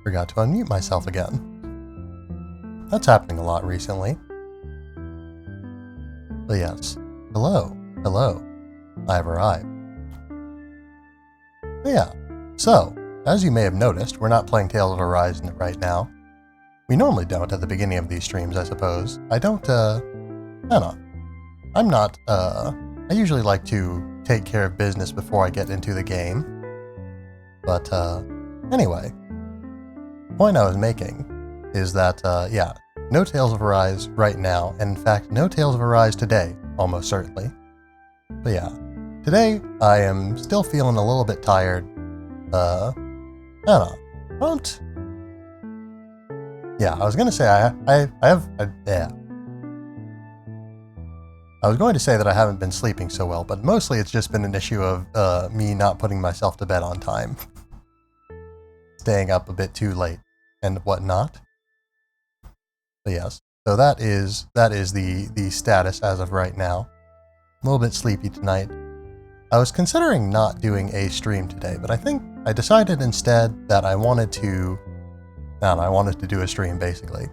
Forgot to unmute myself again. That's happening a lot recently. But yes. Hello. I've arrived. But yeah. So, as you may have noticed, we're not playing Tales of Arise right now. We normally don't at the beginning of these streams, I suppose. I don't know. I'm not, I usually like to take care of business before I get into the game. But, anyway. The point I was making is that, yeah, no Tales of Arise right now, and in fact, no Tales of Arise today, almost certainly. But yeah, today I am still feeling a little bit tired. I don't know. Yeah, I was gonna say yeah. I was going to say that I haven't been sleeping so well, but mostly it's just been an issue of me not putting myself to bed on time. Staying up a bit too late and whatnot. But yes, so that is the status as of right now. A little bit sleepy tonight. I was considering not doing a stream today, but I think I decided instead that I wanted to do a stream basically.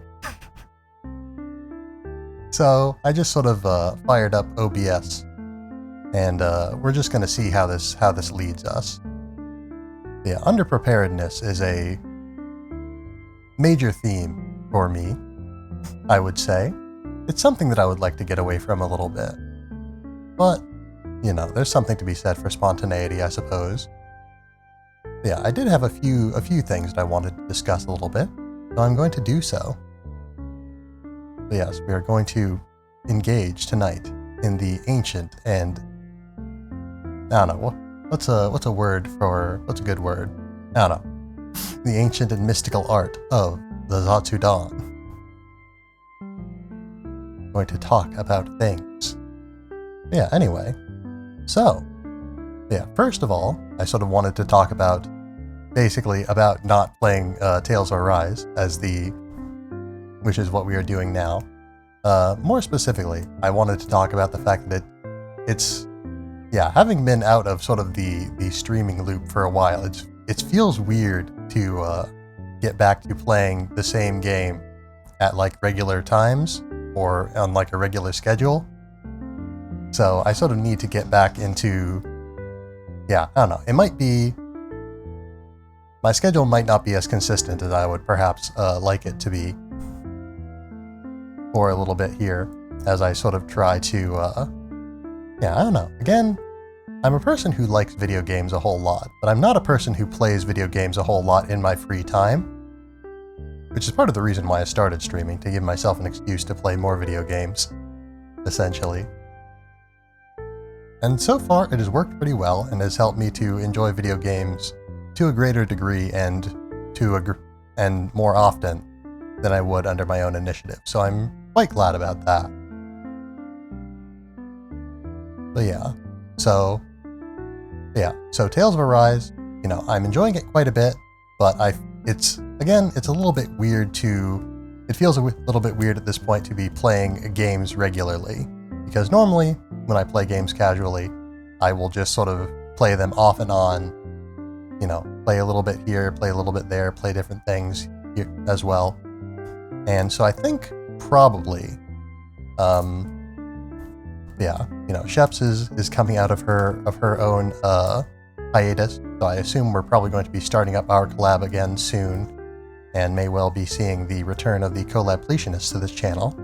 So I just sort of fired up OBS, and we're just going to see how this leads us. Yeah, underpreparedness is a major theme for me, I would say. It's something that I would like to get away from a little bit. But, you know, there's something to be said for spontaneity, I suppose. Yeah, I did have a few things that I wanted to discuss a little bit, so I'm going to do so. But yes, we are going to engage tonight in the ancient and I don't know, what's a good word? I don't know. The ancient and mystical art of the Zatsudan. Going to talk about things. Yeah, anyway. So, yeah, first of all, I sort of wanted to talk about not playing Tales of Arise which is what we are doing now. More specifically, I wanted to talk about the fact that it's having been out of sort of the streaming loop for a while, it feels weird to get back to playing the same game at like regular times or on like a regular schedule. So I sort of need to get back into, I don't know, it might be, my schedule might not be as consistent as I would perhaps like it to be for a little bit here as I sort of try to, I don't know. Again, I'm a person who likes video games a whole lot, but I'm not a person who plays video games a whole lot in my free time, which is part of the reason why I started streaming, to give myself an excuse to play more video games, essentially. And so far, it has worked pretty well and has helped me to enjoy video games to a greater degree and more often than I would under my own initiative. So I'm quite glad about that. But so Tales of Arise, you know, I'm enjoying it quite a bit, but it's a little bit weird it feels a little bit weird at this point to be playing games regularly, because normally when I play games casually, I will just sort of play them off and on, you know, play a little bit here, play a little bit there, play different things here as well. And so I think probably, you know, Sheps is coming out of her own hiatus, so I assume we're probably going to be starting up our collab again soon, and may well be seeing the return of the collab-pletionists to this channel.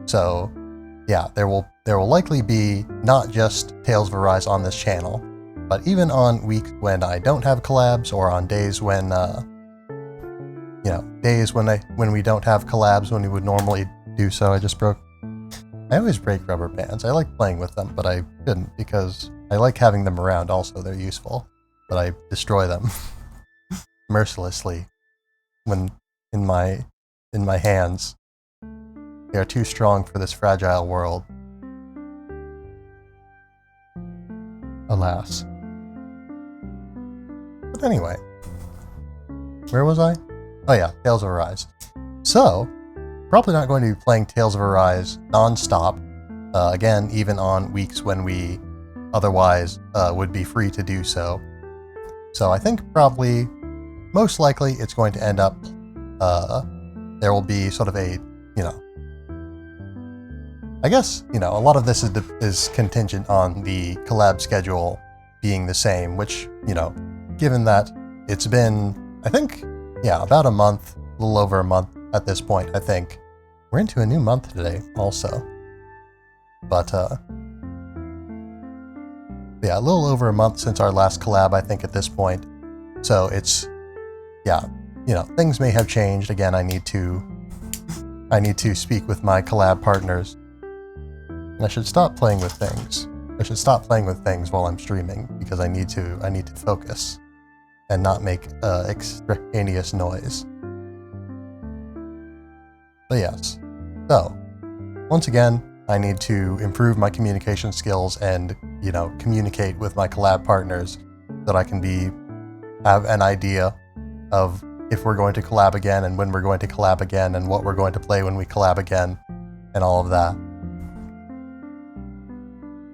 So, yeah, there will likely be not just Tales of Arise on this channel, but even on weeks when I don't have collabs, or on days when when we don't have collabs when we would normally do so. I always break rubber bands. I like playing with them, but I couldn't because I like having them around also. They're useful, but I destroy them mercilessly when in my hands. They are too strong for this fragile world. Alas. But anyway, where was I? Oh yeah, Tales of Arise. So, probably not going to be playing Tales of Arise non-stop, again, even on weeks when we otherwise would be free to do so. So I think probably most likely it's going to end up, there will be sort of a, I guess, a lot of this is contingent on the collab schedule being the same, which, given that it's been, I think, about a month, a little over a month at this point, I think. We're into a new month today, also. But, a little over a month since our last collab, I think, at this point. So it's, things may have changed. Again, I need to speak with my collab partners. And I should stop playing with things. I should stop playing with things while I'm streaming, because I need to focus and not make extraneous noise. But yes, so once again, I need to improve my communication skills and, communicate with my collab partners so that I can have an idea of if we're going to collab again and when we're going to collab again and what we're going to play when we collab again and all of that.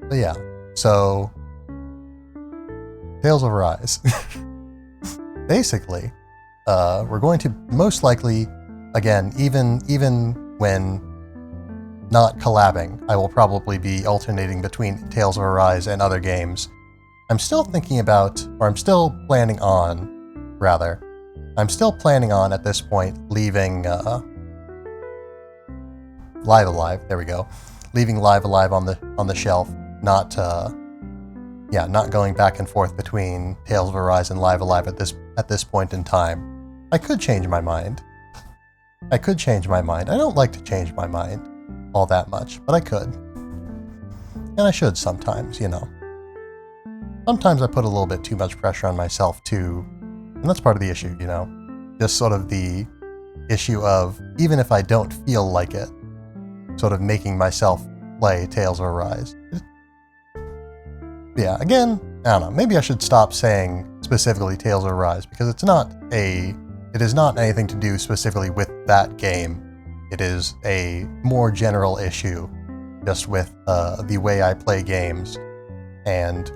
But yeah, so Tales of Arise. Basically, we're going to most likely, again, even when not collabing, I will probably be alternating between Tales of Arise and other games. I'm still planning on at this point leaving Live Alive. There we go. Leaving Live Alive on the shelf. Not going back and forth between Tales of Arise and Live Alive at this point in time. I could change my mind. I don't like to change my mind all that much, but I could. And I should sometimes, Sometimes I put a little bit too much pressure on myself too, and that's part of the issue, Just sort of the issue of, even if I don't feel like it, sort of making myself play Tales of Arise. Yeah, again, I don't know, maybe I should stop saying specifically Tales of Arise, because it is not anything to do specifically with that game. It is a more general issue, just with the way I play games,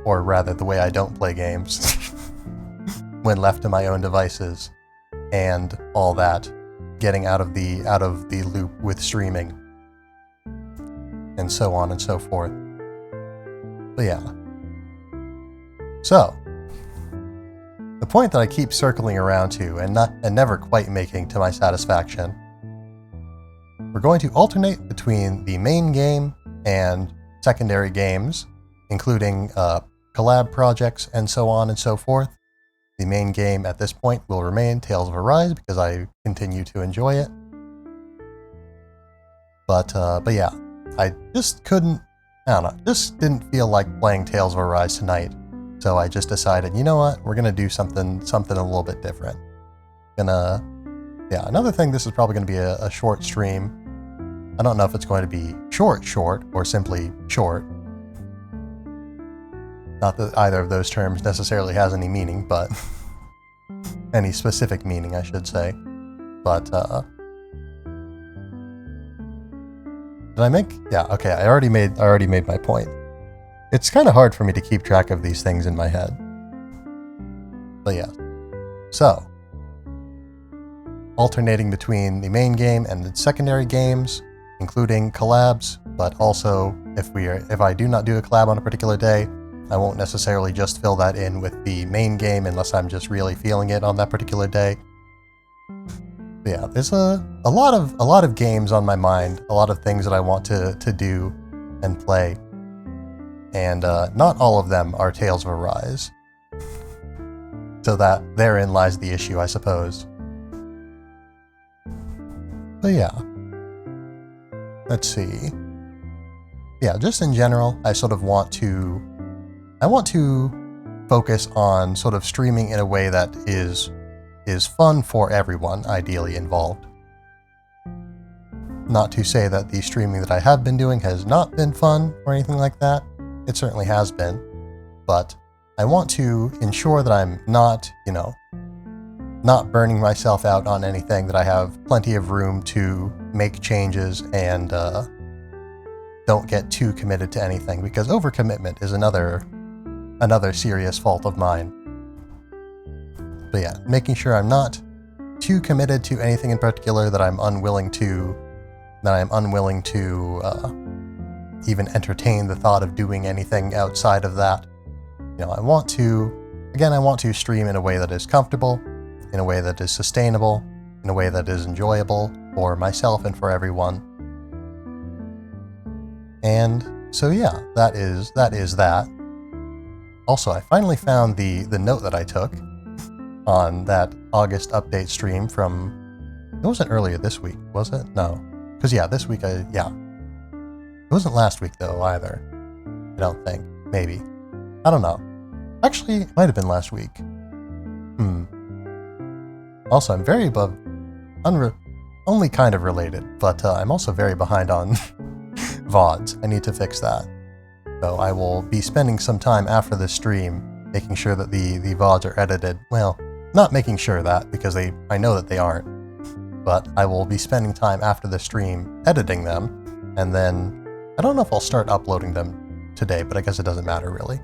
or rather the way I don't play games when left to my own devices, and all that, getting out of the loop with streaming, and so on and so forth. But yeah. So, the point that I keep circling around to and never quite making to my satisfaction, we're going to alternate between the main game and secondary games, including collab projects and so on and so forth. The main game at this point will remain Tales of Arise, because I continue to enjoy it. But yeah, I just just didn't feel like playing Tales of Arise tonight. So I just decided, you know what, we're gonna do something a little bit different. Another thing, this is probably gonna be a short stream. I don't know if it's going to be short, or simply short. Not that either of those terms necessarily has any meaning, but any specific meaning, I should say. But, did I make? Yeah, okay, I already made my point. It's kind of hard for me to keep track of these things in my head. But yeah. So, alternating between the main game and the secondary games, including collabs, but also if I do not do a collab on a particular day, I won't necessarily just fill that in with the main game unless I'm just really feeling it on that particular day. But yeah, there's a lot of games on my mind, a lot of things that I want to do and play. And not all of them are Tales of Arise. So that therein lies the issue, I suppose. But yeah. Let's see. Yeah, just in general, I sort of want to focus on sort of streaming in a way that is fun for everyone, ideally involved. Not to say that the streaming that I have been doing has not been fun or anything like that. It certainly has been. But I want to ensure that I'm not, not burning myself out on anything, that I have plenty of room to make changes and don't get too committed to anything, because overcommitment is another serious fault of mine. But yeah, making sure I'm not too committed to anything in particular that I'm unwilling to even entertain the thought of doing anything outside of that. I want to stream in a way that is comfortable, in a way that is sustainable, in a way that is enjoyable for myself and for everyone. And so yeah, that is that. Also, I finally found the note that I took on that August update stream from... It wasn't earlier this week, was it? No. Because yeah, this week It wasn't last week though either. I don't think. Maybe. I don't know. Actually, it might have been last week. Also, I'm very above... only kind of related, but I'm also very behind on VODs. I need to fix that. So I will be spending some time after this stream making sure that the VODs are edited. Well, not making sure that, because I know that they aren't. But I will be spending time after the stream editing them, and then I don't know if I'll start uploading them today, but I guess it doesn't matter really.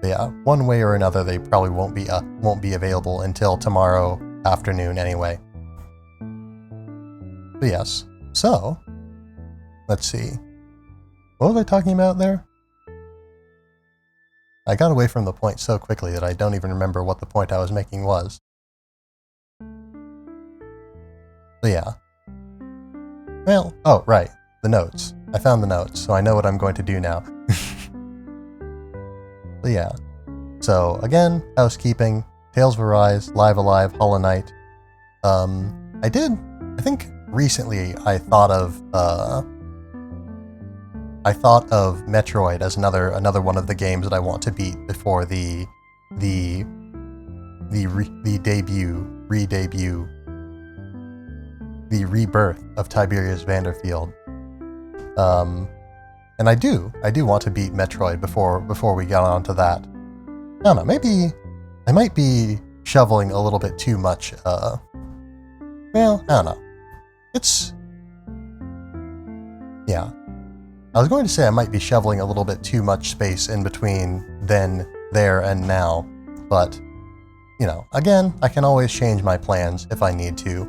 But yeah, one way or another, they probably won't be available until tomorrow afternoon anyway. But yes, so let's see. What was I talking about there? I got away from the point so quickly that I don't even remember what the point I was making was. But yeah. Well, oh, right. The notes. I found the notes, so I know what I'm going to do now. But yeah. So, again, housekeeping, Tales of Arise, Live Alive, Hollow Knight. I think recently I thought of Metroid as another one of the games that I want to beat before the rebirth of Tiberious Vanderfield. And I do want to beat Metroid before we get on to that. I don't know, maybe I might be shoveling a little bit too much, well, I don't know. Yeah. I was going to say I might be shoveling a little bit too much space in between then, there, and now, but, again, I can always change my plans if I need to.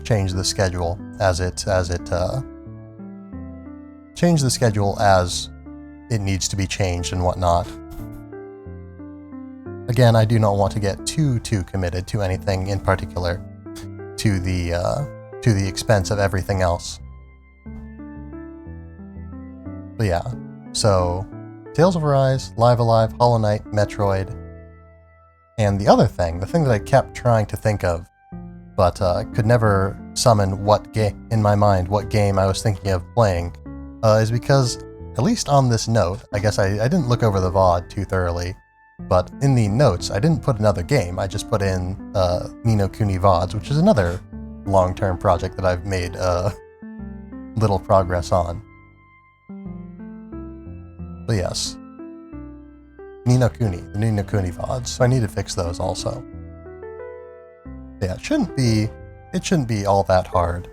Change the schedule change the schedule as it needs to be changed and whatnot. Again, I do not want to get too committed to anything in particular, to the expense of everything else. But yeah, so Tales of Arise, Live Alive, Hollow Knight, Metroid, and the thing that I kept trying to think of, but could never summon what game I was thinking of playing, is because, at least on this note, I guess I didn't look over the VOD too thoroughly, but in the notes I didn't put another game, I just put in Ni no Kuni VODs, which is another long-term project that I've made little progress on. But yes, the Ni no Kuni VODs, so I need to fix those also. Yeah, it shouldn't be all that hard,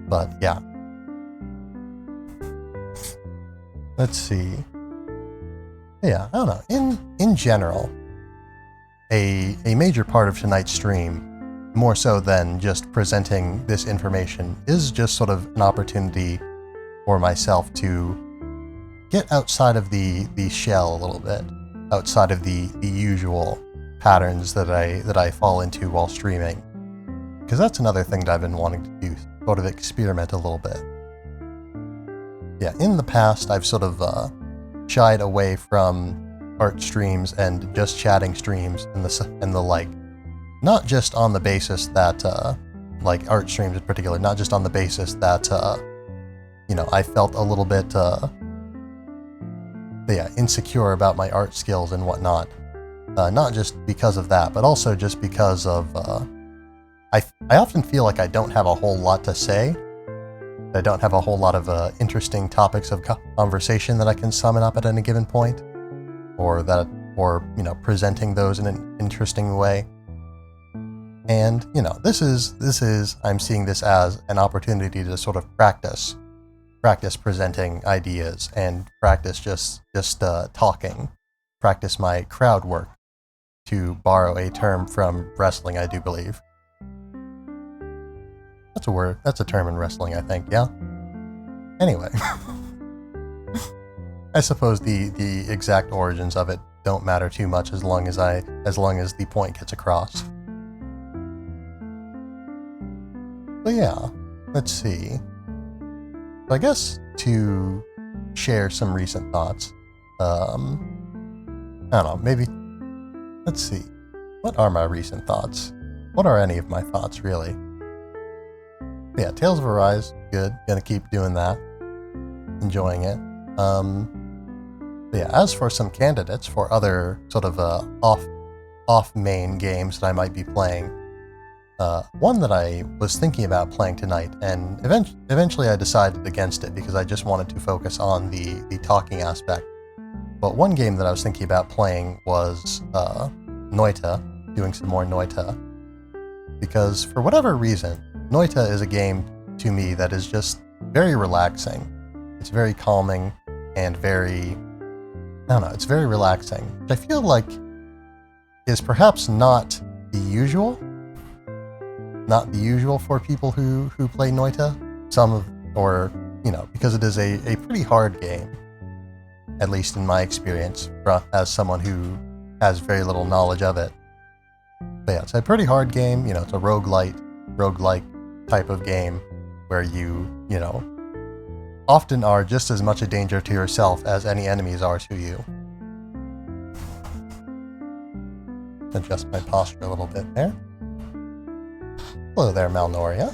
but yeah. Let's see. Yeah, I don't know. In general, a major part of tonight's stream, more so than just presenting this information, is just sort of an opportunity for myself to get outside of the shell a little bit, outside of the usual patterns that I fall into while streaming. Because that's another thing that I've been wanting to do, sort of experiment a little bit. Yeah, in the past I've sort of shied away from art streams and just chatting streams and the like. Not just on the basis that, like art streams in particular, not just on the basis that, I felt a little bit, insecure about my art skills and whatnot. Not just because of that, but also just because of, I often feel like I don't have a whole lot to say. I don't have a whole lot of interesting topics of conversation that I can summon up at any given point, or presenting those in an interesting way. And I'm seeing this as an opportunity to sort of practice presenting ideas and practice just talking, practice my crowd work, to borrow a term from wrestling, I do believe. That's a word. That's a term in wrestling, I think, yeah? Anyway. I suppose the exact origins of it don't matter too much as long as the point gets across. But yeah, let's see. So I guess to share some recent thoughts, I don't know, maybe, let's see. What are my recent thoughts? What are any of my thoughts, really? Yeah, Tales of Arise, good. Gonna keep doing that. Enjoying it. Yeah, as for some candidates for other sort of off-main games that I might be playing, one that I was thinking about playing tonight, and eventually I decided against it because I just wanted to focus on the talking aspect. But one game that I was thinking about playing was Noita, doing some more Noita, because for whatever reason, Noita is a game to me that is just very relaxing. It's very calming and very, I don't know, it's very relaxing, which I feel like is perhaps not the usual for people who play Noita. Because it is a pretty hard game, at least in my experience, as someone who has very little knowledge of it. But yeah, it's a pretty hard game, it's a roguelike type of game where you often are just as much a danger to yourself as any enemies are to you. Adjust my posture a little bit there. Hello there, Malnoria.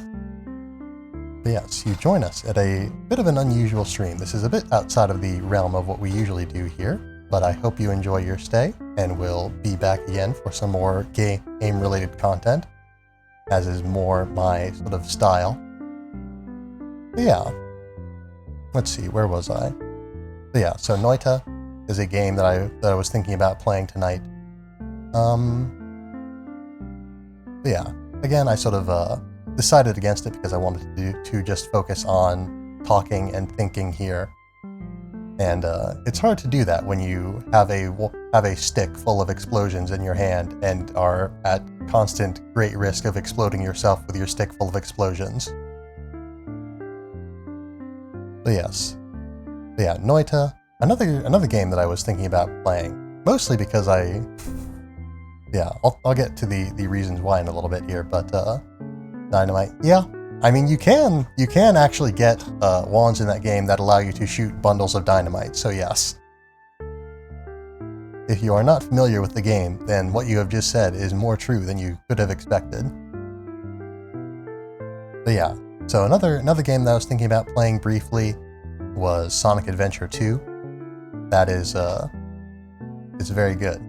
But yes, you join us at a bit of an unusual stream. This is a bit outside of the realm of what we usually do here, but I hope you enjoy your stay, and we'll be back again for some more game-related content, as is more my sort of style. But yeah. Let's see, where was I? But yeah, so Noita is a game that I was thinking about playing tonight. But yeah, again, I sort of decided against it because I wanted to just focus on talking and thinking here. And it's hard to do that when you have a stick full of explosions in your hand and are at constant great risk of exploding yourself with your stick full of explosions. But yes. But yeah, Noita, another game that I was thinking about playing, mostly because I'll get to the reasons why in a little bit here, but Dynamite, yeah. I mean, you can actually get wands in that game that allow you to shoot bundles of dynamite, so yes. If you are not familiar with the game, then what you have just said is more true than you could have expected. But yeah, so another game that I was thinking about playing briefly was Sonic Adventure 2. That is, it's very good.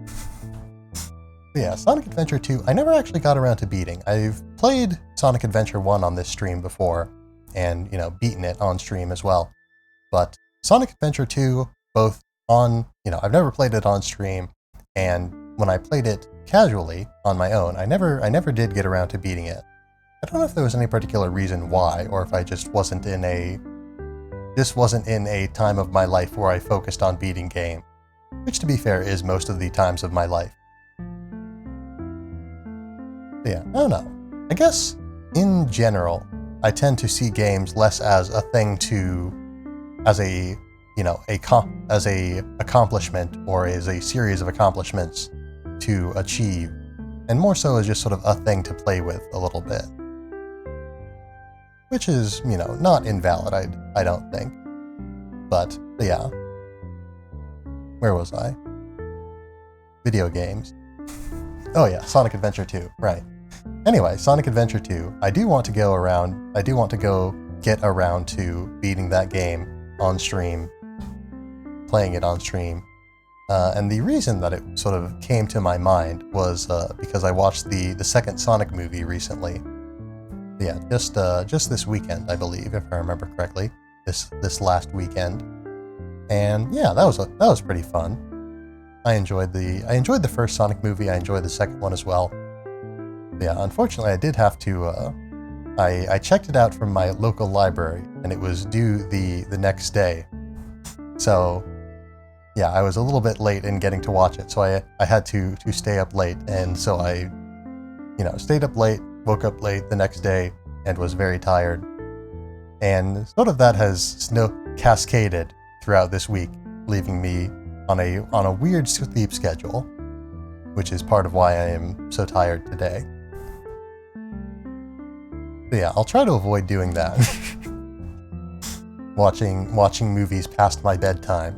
But yeah, Sonic Adventure 2, I never actually got around to beating. I've played Sonic Adventure 1 on this stream before, and, beaten it on stream as well. But Sonic Adventure 2, both on, I've never played it on stream, and when I played it casually on my own, I never did get around to beating it. I don't know if there was any particular reason why, or if I just wasn't in a time of my life where I focused on beating game, which to be fair is most of the times of my life. But yeah, I don't know. I guess in general, I tend to see games less as a thing as a accomplishment or as a series of accomplishments to achieve, and more so as just sort of a thing to play with a little bit. Which is, not invalid, I don't think. But yeah. Where was I? Video games. Oh yeah, Sonic Adventure 2, right. Anyway, Sonic Adventure 2, I do want to go get around to beating that game on stream, playing it on stream. And the reason that it sort of came to my mind was because I watched the second Sonic movie recently. Yeah, just this weekend, I believe, if I remember correctly, this last weekend. And yeah, that was pretty fun. I enjoyed the first Sonic movie. I enjoyed the second one as well. But yeah, unfortunately, I did have to. I checked it out from my local library, and it was due the next day. So yeah, I was a little bit late in getting to watch it, so I had to stay up late, and so I, stayed up late, woke up late the next day, and was very tired. And sort of that has cascaded throughout this week, leaving me on a weird sleep schedule, which is part of why I am so tired today. But yeah, I'll try to avoid doing that. watching movies past my bedtime.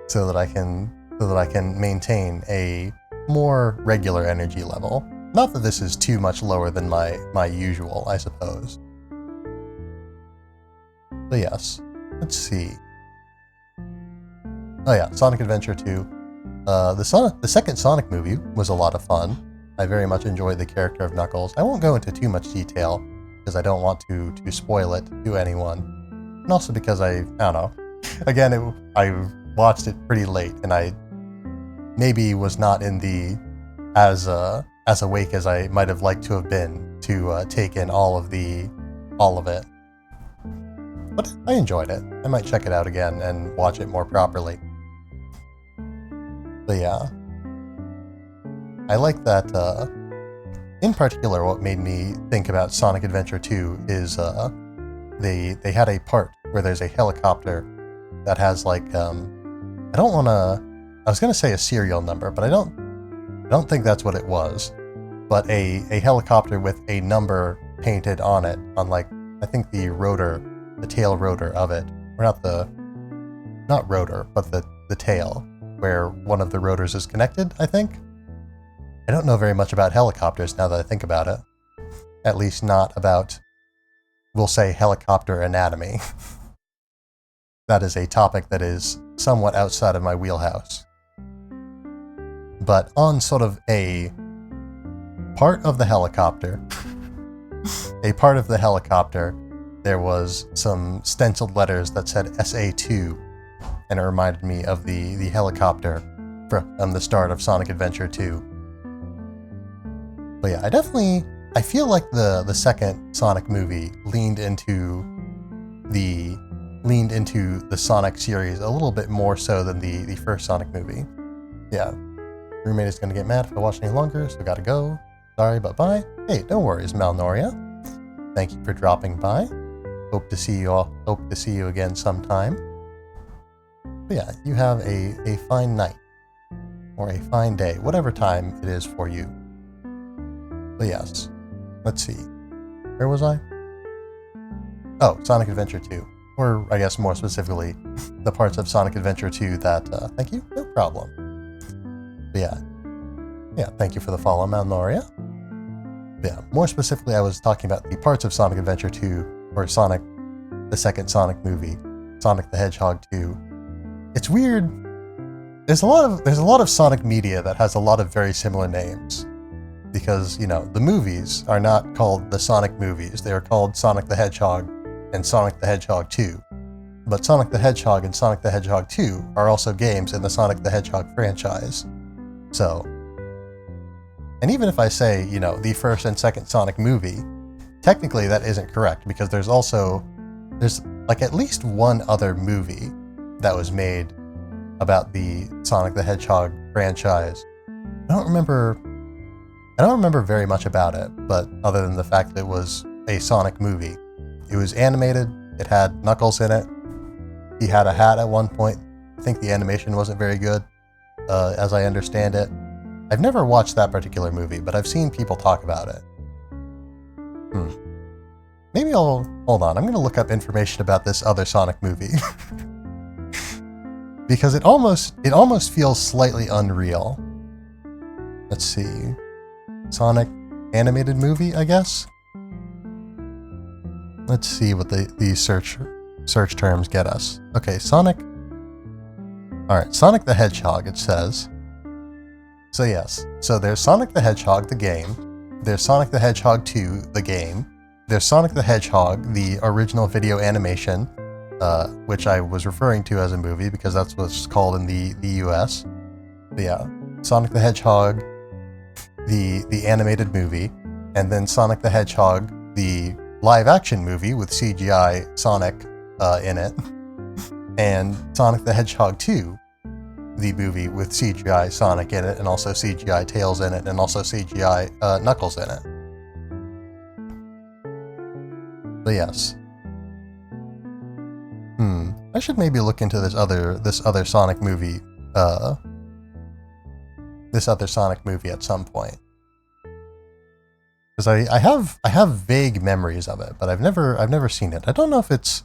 so that I can maintain a more regular energy level. Not that this is too much lower than my usual, I suppose. But yes, let's see. Oh yeah, Sonic Adventure 2. The second Sonic movie was a lot of fun. I very much enjoyed the character of Knuckles. I won't go into too much detail, because I don't want to spoil it to anyone. And also because I don't know. Again, I watched it pretty late, and I maybe was not in the as awake as I might have liked to have been to take in all of it. But I enjoyed it. I might check it out again and watch it more properly. But yeah, I like that. In particular, what made me think about Sonic Adventure 2 is they had a part where there's a helicopter that has like I was gonna say a serial number, but I don't think that's what it was. But a helicopter with a number painted on it, on like I think the tail rotor of it, or not rotor, but the tail, where one of the rotors is connected, I think. I don't know very much about helicopters now that I think about it. At least not about, we'll say, helicopter anatomy. That is a topic that is somewhat outside of my wheelhouse. But on sort of a part of the helicopter, there was some stenciled letters that said SA2, and it reminded me of the helicopter from the start of Sonic Adventure 2. But yeah, I feel like the second Sonic movie leaned into the Sonic series a little bit more so than the first Sonic movie. Yeah, roommate is gonna get mad if I watch any longer, so gotta go. Sorry, but bye. Hey, no worries, Malnoria. Thank you for dropping by. Hope to see you again sometime. But yeah, you have a fine night. Or a fine day, whatever time it is for you. But yes, let's see. Where was I? Oh, Sonic Adventure 2. Or, I guess more specifically, the parts of Sonic Adventure 2 that, thank you, no problem. But yeah, thank you for the follow, Malnoria. But yeah, more specifically, I was talking about the parts of Sonic Adventure 2, or Sonic, the second Sonic movie, Sonic the Hedgehog 2. It's weird. There's a lot of Sonic media that has a lot of very similar names. Because, the movies are not called the Sonic movies. They are called Sonic the Hedgehog and Sonic the Hedgehog 2. But Sonic the Hedgehog and Sonic the Hedgehog 2 are also games in the Sonic the Hedgehog franchise. So, and even if I say, the first and second Sonic movie, technically that isn't correct, because there's like at least one other movie that was made about the Sonic the Hedgehog franchise. I don't remember very much about it, but other than the fact that it was a Sonic movie. It was animated, it had Knuckles in it, he had a hat at one point. I think the animation wasn't very good, as I understand it. I've never watched that particular movie, but I've seen people talk about it. Maybe hold on, I'm gonna look up information about this other Sonic movie. Because it almost feels slightly unreal. Let's see. Sonic animated movie, I guess? Let's see what the search terms get us. Okay, Sonic. Alright, Sonic the Hedgehog, it says. So yes, so there's Sonic the Hedgehog, the game. There's Sonic the Hedgehog 2, the game. There's Sonic the Hedgehog, the original video animation, which I was referring to as a movie because that's what it's called in the US. But yeah, Sonic the Hedgehog, the animated movie, and then Sonic the Hedgehog, the live-action movie with CGI Sonic in it. and Sonic the Hedgehog 2, the movie with CGI Sonic in it, and also CGI Tails in it, and also CGI Knuckles in it. But yes. I should maybe look into this other Sonic movie, at some point. Because I have vague memories of it, but I've never seen it. I don't know if it's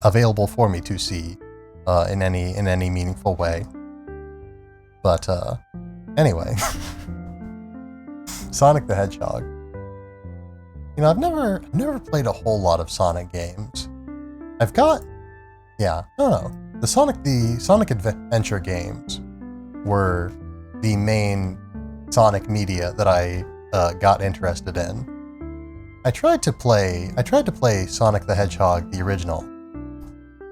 available for me to see in any meaningful way. But anyway, Sonic the Hedgehog. You know, I've never played a whole lot of Sonic games. I've got, I don't know. The Sonic Adventure games were the main Sonic media that I got interested in. I tried to play Sonic the Hedgehog, the original,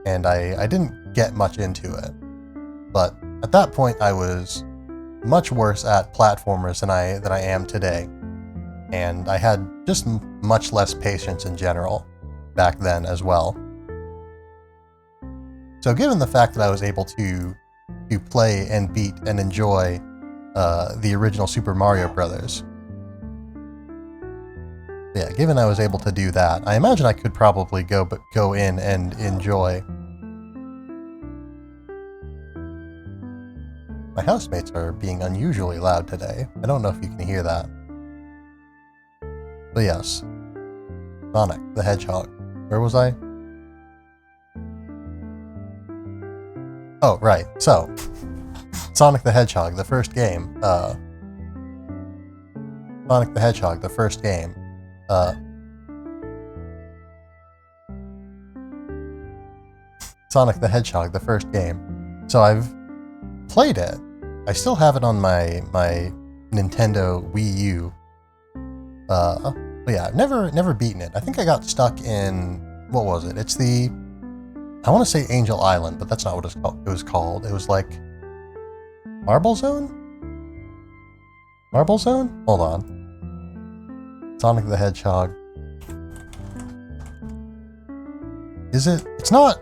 and I didn't get much into it. But at that point, I was much worse at platformers than I am today, and I had just much less patience in general back then as well. So given the fact that I was able to play and beat and enjoy the original Super Mario Brothers, given I was able to do that, I imagine I could probably go in and enjoy. My housemates are being unusually loud today. I don't know if you can hear that. But yes, Sonic the Hedgehog. Where was I? Oh, right. So, Sonic the Hedgehog, the first game. Sonic the Hedgehog, the first game. Sonic the Hedgehog, the first game. So I've played it. I still have it on my Nintendo Wii U. But yeah, I've never beaten it. I think I got stuck in, what was it? It's the, I want to say Angel Island, but that's not what it was called. It was like Marble Zone? Marble Zone? Hold on. Sonic the Hedgehog. Is it? It's not.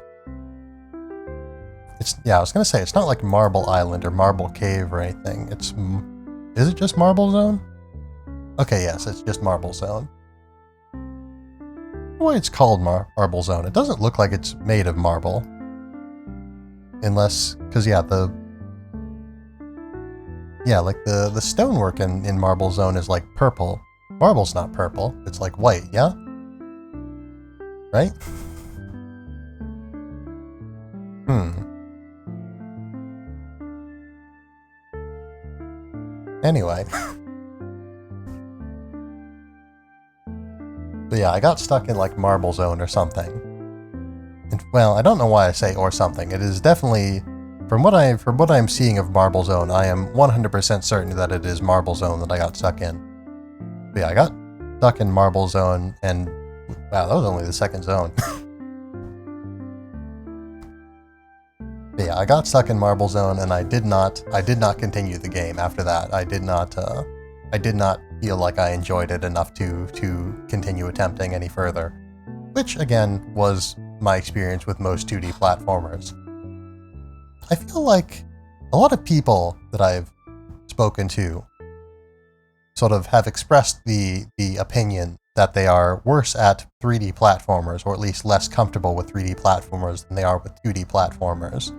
I was gonna say, it's not like Marble Island or Marble Cave or anything. Is it just Marble Zone? Okay, yes, it's just Marble Zone. Why it's called Marble Zone? It doesn't look like it's made of marble. Unless, because the stonework in Marble Zone is like purple. Marble's not purple, it's like white, yeah? Right? Anyway. But yeah, I got stuck in like Marble Zone or something. And, well, I don't know why I say or something. It is definitely, from what I'm seeing of Marble Zone, I am 100% certain that it is Marble Zone that I got stuck in. But yeah, I got stuck in Marble Zone, and wow, that was only the second zone. But yeah, I got stuck in Marble Zone, and I did not continue the game after that. I did not feel like I enjoyed it enough to continue attempting any further, which again was my experience with most 2D platformers. I feel like a lot of people that I've spoken to sort of have expressed the opinion that they are worse at 3D platformers, or at least less comfortable with 3D platformers than they are with 2D platformers.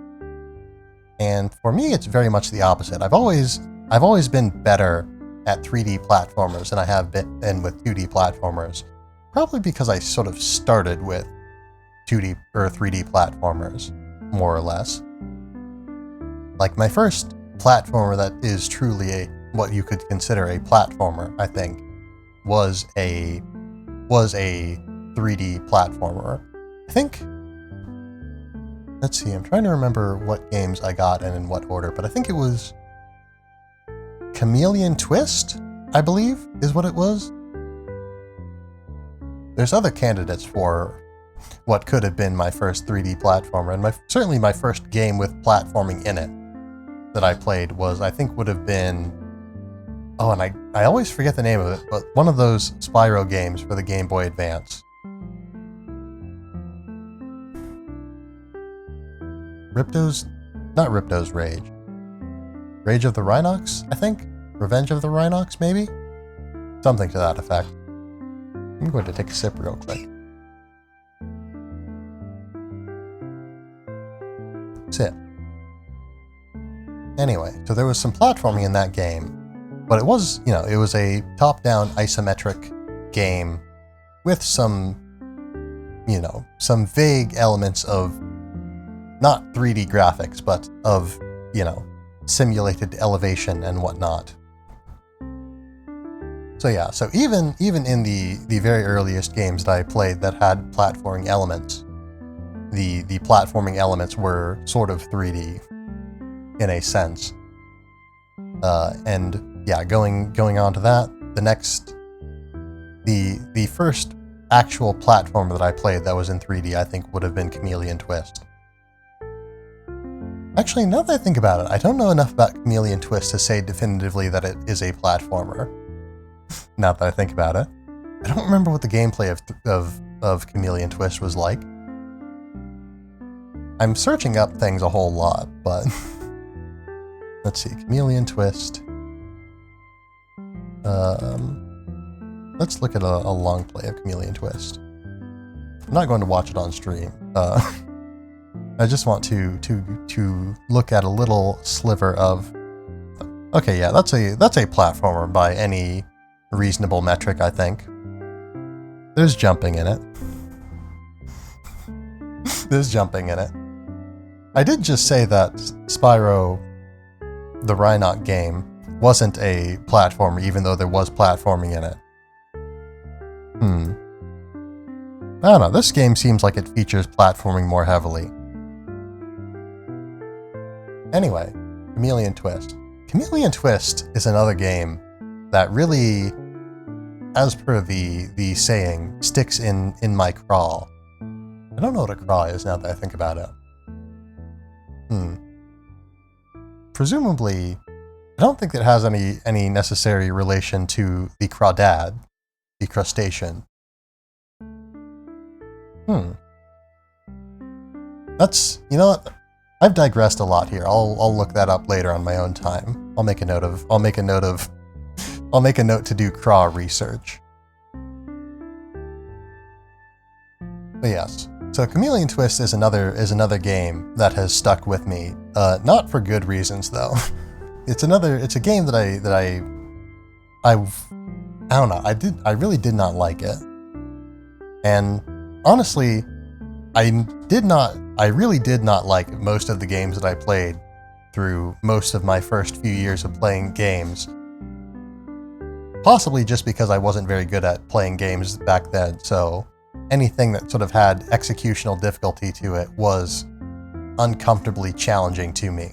And for me, it's very much the opposite. I've always been better at 3D platformers than I have been with 2D platformers, probably because I sort of started with 2D or 3D platformers, more or less. Like my first platformer that is truly what you could consider a platformer, I think, was a 3D platformer. I think, let's see, I'm trying to remember what games I got and in what order, but I think it was Chameleon Twist, I believe, is what it was. There's other candidates for what could have been my first 3D platformer, and certainly my first game with platforming in it that I played would have been, oh, and I always forget the name of it, but one of those Spyro games for the Game Boy Advance. not Ripto's Rage. Rage of the Rhinox, I think? Revenge of the Rhinox, maybe? Something to that effect. I'm going to take a sip real quick. Sip. Anyway, so there was some platforming in that game, but it was, it was a top-down isometric game with some, some vague elements of not 3D graphics, but of, simulated elevation and whatnot. So yeah, so even in the very earliest games that I played that had platforming elements, the platforming elements were sort of 3D in a sense. And yeah, going on to that, the first actual platform that I played that was in 3D, I think would have been Chameleon Twist. Actually, now that I think about it, I don't know enough about Chameleon Twist to say definitively that it is a platformer. Now that I think about it. I don't remember what the gameplay of Chameleon Twist was like. I'm searching up things a whole lot, but... Let's see, Chameleon Twist. Let's look at a long play of Chameleon Twist. I'm not going to watch it on stream. I just want to look at a little sliver of... Okay, yeah, that's a platformer by any reasonable metric, I think. There's jumping in it. There's jumping in it. I did just say that Spyro, the Rhinoc game, wasn't a platformer, even though there was platforming in it. I don't know, this game seems like it features platforming more heavily. Anyway, Chameleon Twist. Chameleon Twist is another game that really, as per the saying, sticks in my craw. I don't know what a craw is now that I think about it. Presumably, I don't think it has any necessary relation to the crawdad, the crustacean. That's, you know what? I've digressed a lot here. I'll look that up later on my own time. I'll make a note to do craw research. But yes. So Chameleon Twist is another game that has stuck with me. Not for good reasons though. It's a game that I don't know. I really did not like it. And honestly, I really did not like most of the games that I played through most of my first few years of playing games. Possibly just because I wasn't very good at playing games back then, so anything that sort of had executional difficulty to it was uncomfortably challenging to me.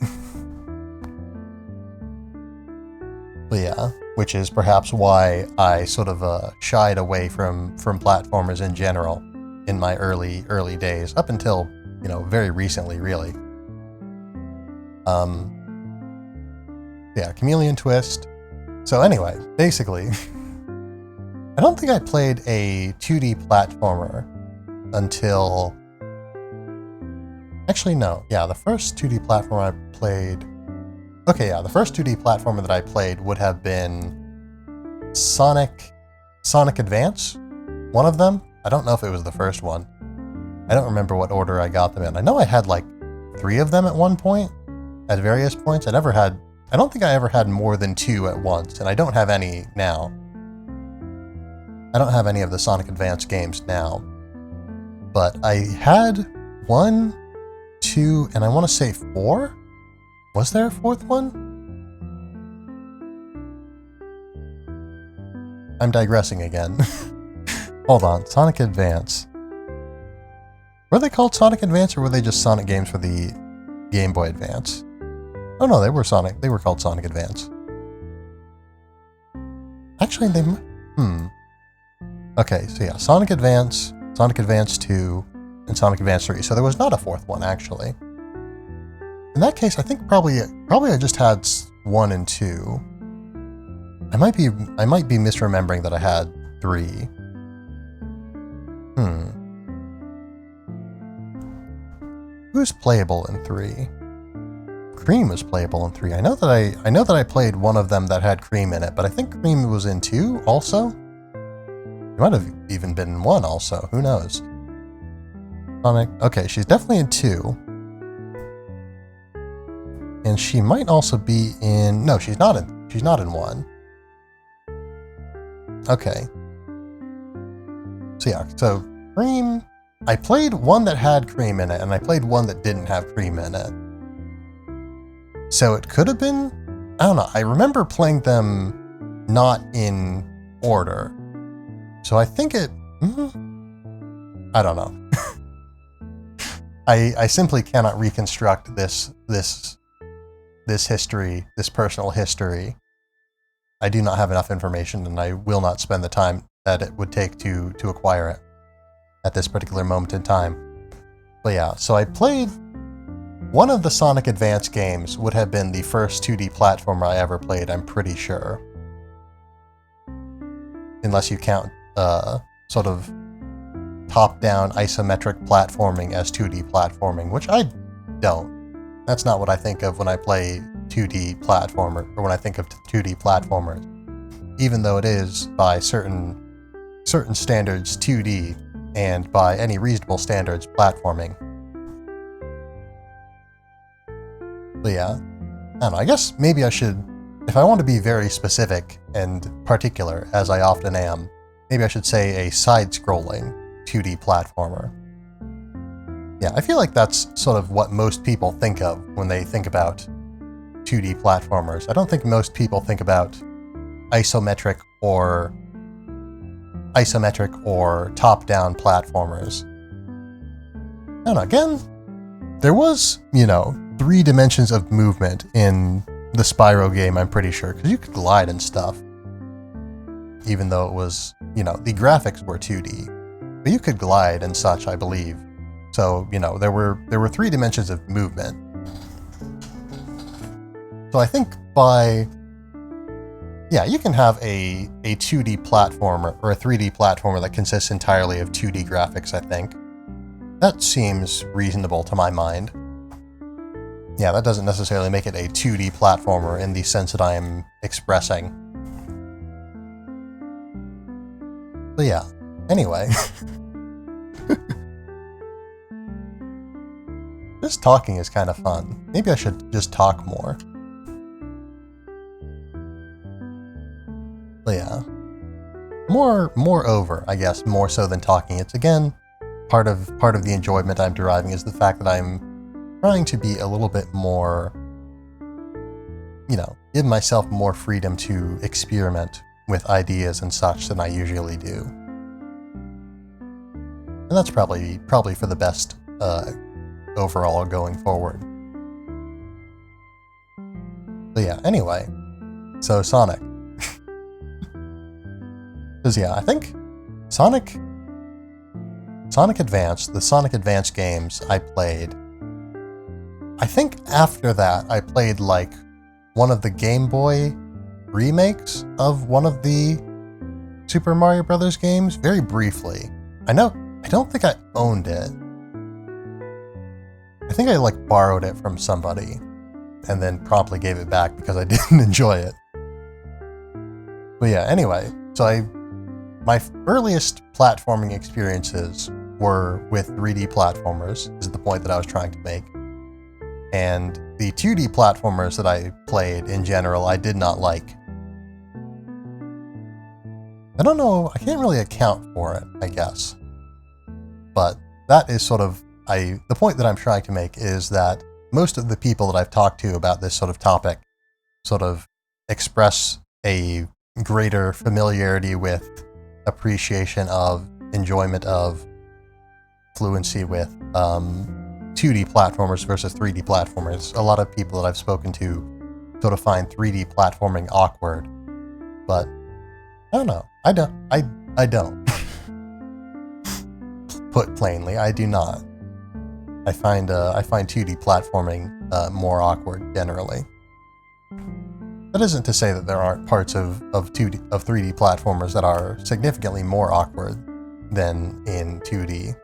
But yeah, which is perhaps why I sort of shied away from platformers in general in my early days, up until, very recently, really. Yeah, Chameleon Twist. So anyway, basically, I don't think I played a 2D platformer until... Actually, no. Yeah, the first 2D platformer I played... Okay, yeah, the first 2D platformer that I played would have been Sonic Advance, one of them. I don't know if it was the first one. I don't remember what order I got them in. I know I had like 3 of them at one point, at various points. I don't think I ever had more than 2 at once, and I don't have any now. I don't have any of the Sonic Advance games now. But I had 1, 2, and I want to say 4? Was there a 4th one? I'm digressing again. Hold on, Sonic Advance. Were they called Sonic Advance, or were they just Sonic games for the Game Boy Advance? Oh no, they were called Sonic Advance. Actually, Okay, so yeah, Sonic Advance, Sonic Advance 2, and Sonic Advance 3. So there was not a 4th one, actually. In that case, I think probably I just had 1 and 2. I might be misremembering that I had 3. was playable in 3? Cream was playable in 3. I know that I played one of them that had Cream in it, but I think Cream was in 2 also. It might have even been in 1 also. Who knows? Sonic. Okay, she's definitely in 2. And she might also be in... No, she's not in 1. Okay. So yeah, so Cream... I played one that had Cream in it, and I played one that didn't have Cream in it. So it could have been... I don't know. I remember playing them not in order. So I think it... I don't know. I simply cannot reconstruct this history, this personal history. I do not have enough information, and I will not spend the time that it would take to acquire it at this particular moment in time. But yeah, so I played one of the Sonic Advance games. Would have been the first 2D platformer I ever played, I'm pretty sure. Unless you count sort of top-down isometric platforming as 2D platforming, which I don't. That's not what I think of when I play 2D platformer, or when I think of 2D platformers. Even though it is, by certain standards, 2D, and by any reasonable standards, platforming. But yeah, I don't know, I guess maybe I should, if I want to be very specific and particular, as I often am, maybe I should say a side-scrolling 2D platformer. Yeah, I feel like that's sort of what most people think of when they think about 2D platformers. I don't think most people think about isometric or top-down platformers. I don't know, again, there was, 3 dimensions of movement in the Spyro game, I'm pretty sure, because you could glide and stuff. Even though it was, the graphics were 2D. But you could glide and such, I believe. So, there were 3 dimensions of movement. So I think you can have a 2D platformer, or a 3D platformer that consists entirely of 2D graphics, I think. That seems reasonable to my mind. Yeah, that doesn't necessarily make it a 2D platformer in the sense that I am expressing. But yeah, anyway. Just talking is kind of fun. Maybe I should just talk more. But yeah. Moreover, I guess, more so than talking. It's again, part of the enjoyment I'm deriving is the fact that I'm trying to be a little bit more, give myself more freedom to experiment with ideas and such than I usually do. And that's probably for the best overall going forward. But yeah, anyway, so Sonic. Because yeah, I think Sonic Advance, the Sonic Advance games I played, I think after that I played like one of the Game Boy remakes of one of the Super Mario Brothers games, very briefly. I don't think I owned it. I think I like borrowed it from somebody and then promptly gave it back because I didn't enjoy it. But yeah, anyway, so my earliest platforming experiences were with 3D platformers, is the point that I was trying to make. And the 2D platformers that I played in general, I did not like. I don't know, I can't really account for it, I guess. But that is sort of, the point that I'm trying to make is that most of the people that I've talked to about this sort of topic sort of express a greater familiarity with, appreciation of, enjoyment of, fluency with 2D platformers versus 3D platformers. A lot of people that I've spoken to sort of find 3D platforming awkward, but I don't know. I don't. Put plainly, I do not. I find 2D platforming more awkward generally. That isn't to say that there aren't parts of 3D platformers that are significantly more awkward than in 2D.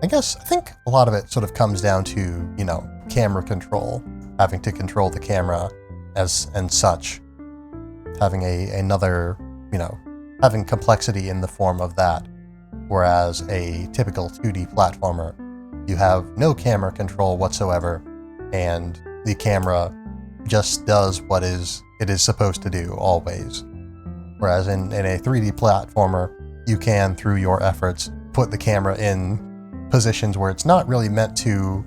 I think a lot of it sort of comes down to, camera control, having to control the camera and such, having another, having complexity in the form of that. Whereas a typical 2D platformer, you have no camera control whatsoever, and the camera just does what it is supposed to do always. Whereas in a 3D platformer, you can, through your efforts, put the camera in positions where it's not really meant to,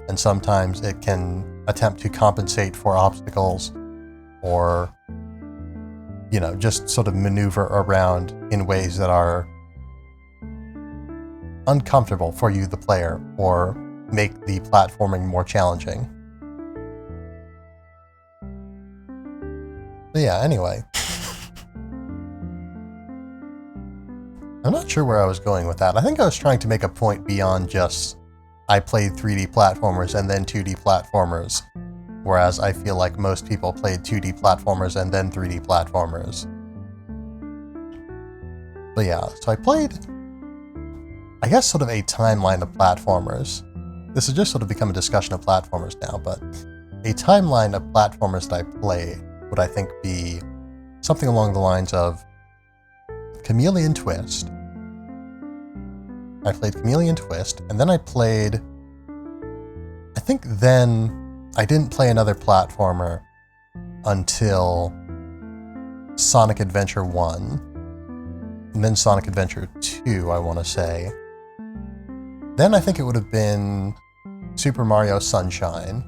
and sometimes it can attempt to compensate for obstacles or, just sort of maneuver around in ways that are uncomfortable for you, the player, or make the platforming more challenging. But yeah, anyway. I'm not sure where I was going with that. I think I was trying to make a point beyond just I played 3D platformers and then 2D platformers, whereas I feel like most people played 2D platformers and then 3D platformers. But yeah, so I played, I guess, sort of a timeline of platformers. This has just sort of become a discussion of platformers now, but a timeline of platformers that I played would, I think, be something along the lines of Chameleon Twist. I played Chameleon Twist, and then I think then I didn't play another platformer until Sonic Adventure 1, and then Sonic Adventure 2, I want to say. Then I think it would have been Super Mario Sunshine.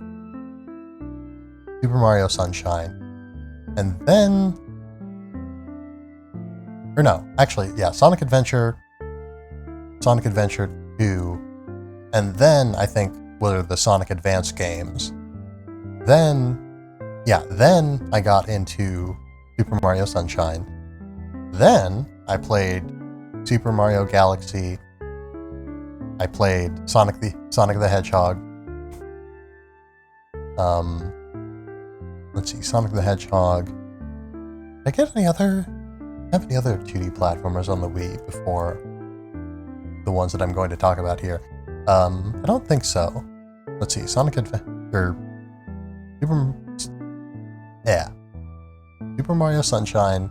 And then... Or no, actually, yeah, Sonic Adventure 2, and then I think were the Sonic Advance games. Then I got into Super Mario Sunshine. Then I played Super Mario Galaxy. I played Sonic the Hedgehog. Let's see, Sonic the Hedgehog. Did I get any other 2D platformers on the Wii before the ones that I'm going to talk about here? I don't think so. Let's see, Super Mario Sunshine.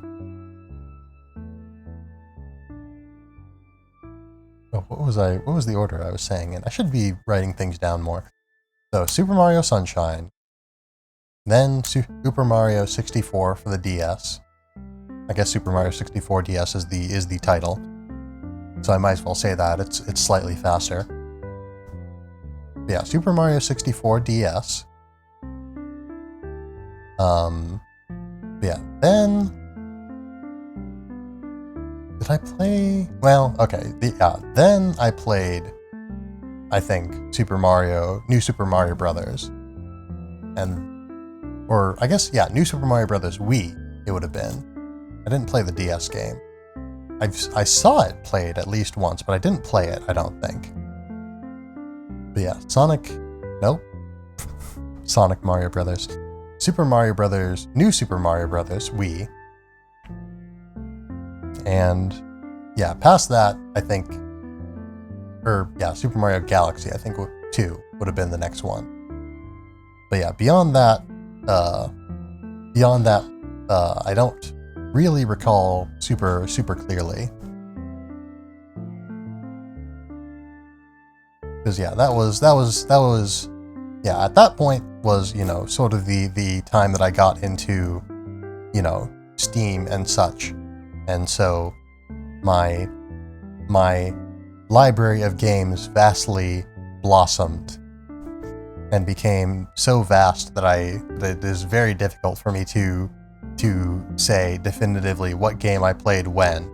Oh, what was the order I was saying in? I should be writing things down more. So, Super Mario Sunshine, then Super Mario 64 for the DS. I guess Super Mario 64 DS is the title, so I might as well say that it's slightly faster. But yeah, Super Mario 64 DS. Yeah. Then did I play? Well, okay. Then I played, I think, New Super Mario Brothers, or I guess New Super Mario Brothers Wii. It would have been. I didn't play the DS game. I saw it played at least once, but I didn't play it, I don't think. But yeah, Sonic Mario Brothers. Super Mario Brothers, New Super Mario Brothers Wii. And yeah, past that, I think, Super Mario Galaxy, I think 2 would have been the next one. But yeah, beyond that, I don't really recall super clearly. Because that was at that point was, sort of the time that I got into, Steam and such. And so my library of games vastly blossomed and became so vast that it is very difficult for me to say definitively what game I played when.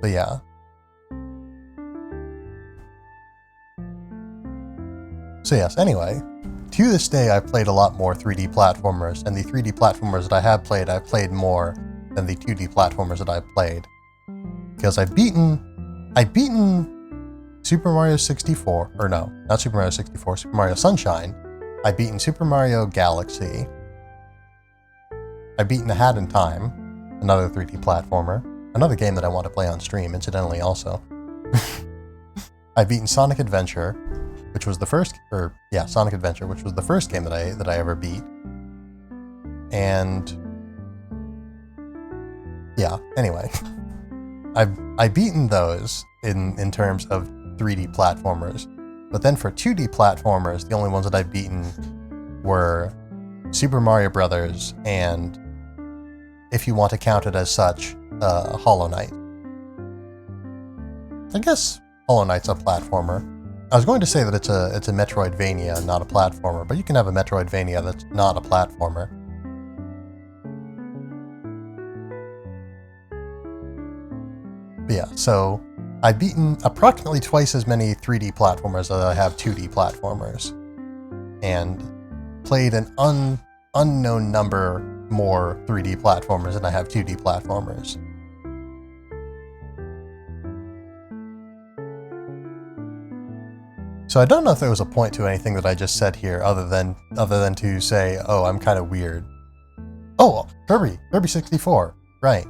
But yeah. So yes, anyway, to this day I've played a lot more 3D platformers, and the 3D platformers that I have played, I've played more than the 2D platformers that I've played. Because I've beaten Super Mario 64, or no, not Super Mario 64, Super Mario Sunshine. I've beaten Super Mario Galaxy. I've beaten A Hat in Time, another 3D platformer. another game that I want to play on stream, incidentally, also. I've beaten Sonic Adventure, which was the first, Sonic Adventure, which was the first game that I ever beat. And yeah, anyway, I've beaten those in terms of 3D platformers, but then for 2D platformers, the only ones that I've beaten were Super Mario Brothers and, if you want to count it as such, Hollow Knight. I guess Hollow Knight's a platformer. I was going to say that it's a Metroidvania, not a platformer, but you can have a Metroidvania that's not a platformer. But yeah, so I've beaten approximately twice as many 3D platformers as I have 2D platformers, and played an unknown number more 3D platformers than I have 2D platformers. So I don't know if there was a point to anything that I just said here other than to say, oh, I'm kind of weird. Oh, Kirby 64, right.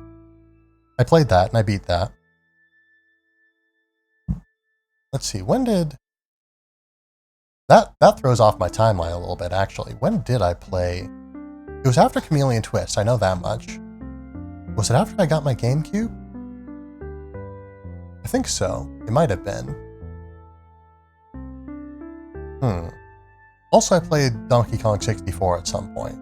I played that and I beat that. Let's see, when did... That throws off my timeline a little bit, actually. When did I play... It was after Chameleon Twist, I know that much. Was it after I got my GameCube? I think so. It might have been. Also, I played Donkey Kong 64 at some point.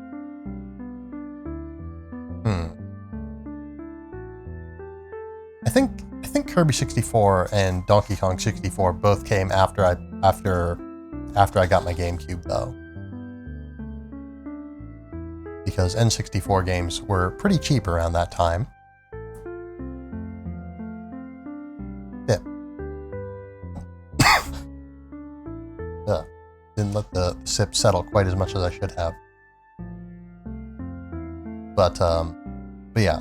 I think Kirby 64 and Donkey Kong 64 both came after I got my GameCube, though. Because N64 games were pretty cheap around that time. Didn't let the sip settle quite as much as I should have. But yeah,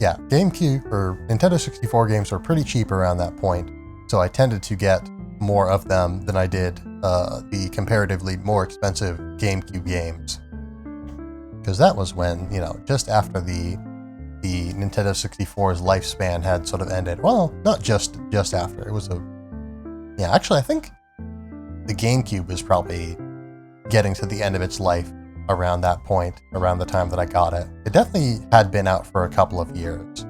GameCube or Nintendo 64 games were pretty cheap around that point, so I tended to get more of them than I did the comparatively more expensive GameCube games. Because that was when, just after the Nintendo 64's lifespan had sort of ended. Well, not just after. It was actually, I think the GameCube was probably getting to the end of its life around that point, around the time that I got it. It definitely had been out for a couple of years.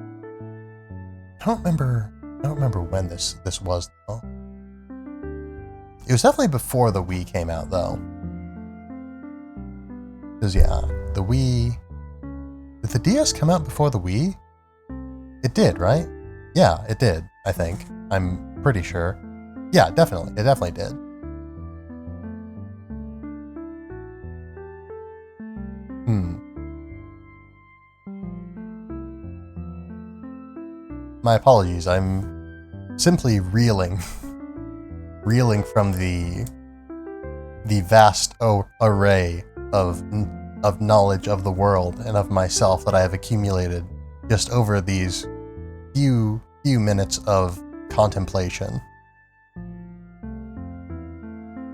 I don't remember when this was, though. It was definitely before the Wii came out, though. Because, the Wii... Did the DS come out before the Wii? It did, right? Yeah, it did, I think. I'm pretty sure. Yeah, definitely. It definitely did. My apologies, I'm simply reeling from the vast array of knowledge of the world and of myself that I have accumulated just over these few minutes of contemplation.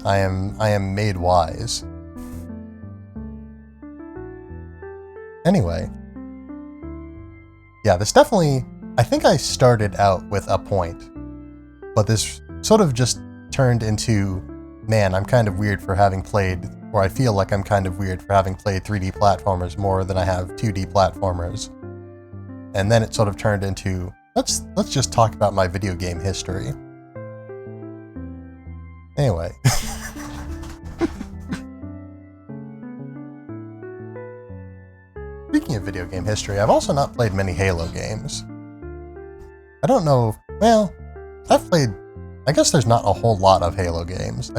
I am made wise. Anyway, yeah, this definitely... I think I started out with a point, but this sort of just turned into, man, I'm kind of weird for having played, or I feel like I'm kind of weird for having played 3D platformers more than I have 2D platformers. And then it sort of turned into, let's just talk about my video game history. Anyway. Speaking of video game history, I've also not played many Halo games. I don't know, well, I guess there's not a whole lot of Halo games. I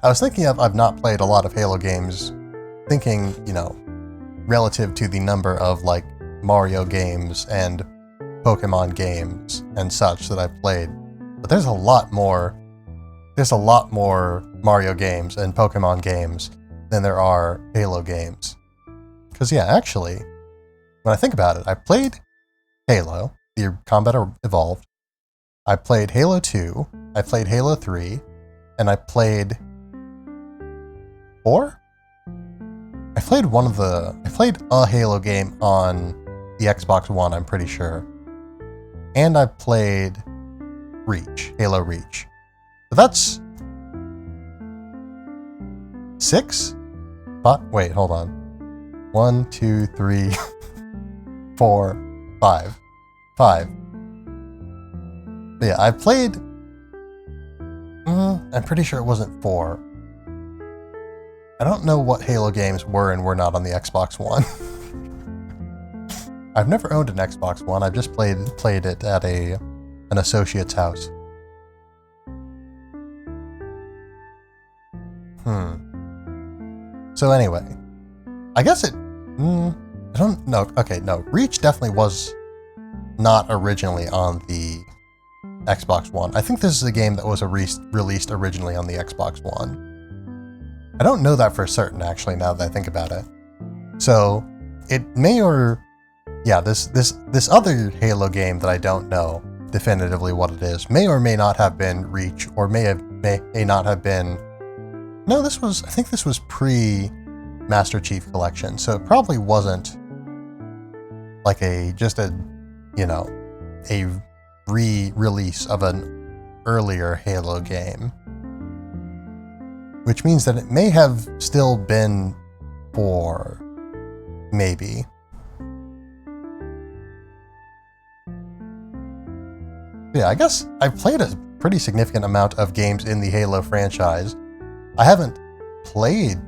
was thinking I've not played a lot of Halo games, thinking, relative to the number of, like, Mario games and Pokemon games and such that I've played. But there's a lot more Mario games and Pokemon games than there are Halo games. Because, yeah, actually, when I think about it, I played Halo, the Combat Evolved, I played Halo 2, I played Halo 3, and I played 4? I played a Halo game on the Xbox One, I'm pretty sure. And I've played Reach, Halo Reach. So that's 6? Wait, hold on. 1, 2, 3, 4, 5. 5. But yeah, I played... I'm pretty sure it wasn't 4. I don't know what Halo games were and were not on the Xbox One. I've never owned an Xbox One. I've just played it at an associate's house. So anyway, I guess it... I don't know. Okay, no. Reach definitely was not originally on the Xbox One. I think this is a game that was released originally on the Xbox One. I don't know that for certain, actually, now that I think about it. So, it may or... Yeah, this other Halo game that I don't know definitively what it is may or may not have been Reach, or may not have been... No, I think this was pre-Master Chief Collection, so it probably wasn't like a re-release of an earlier Halo game. Which means that it may have still been 4, maybe. Yeah, I guess I've played a pretty significant amount of games in the Halo franchise. I haven't played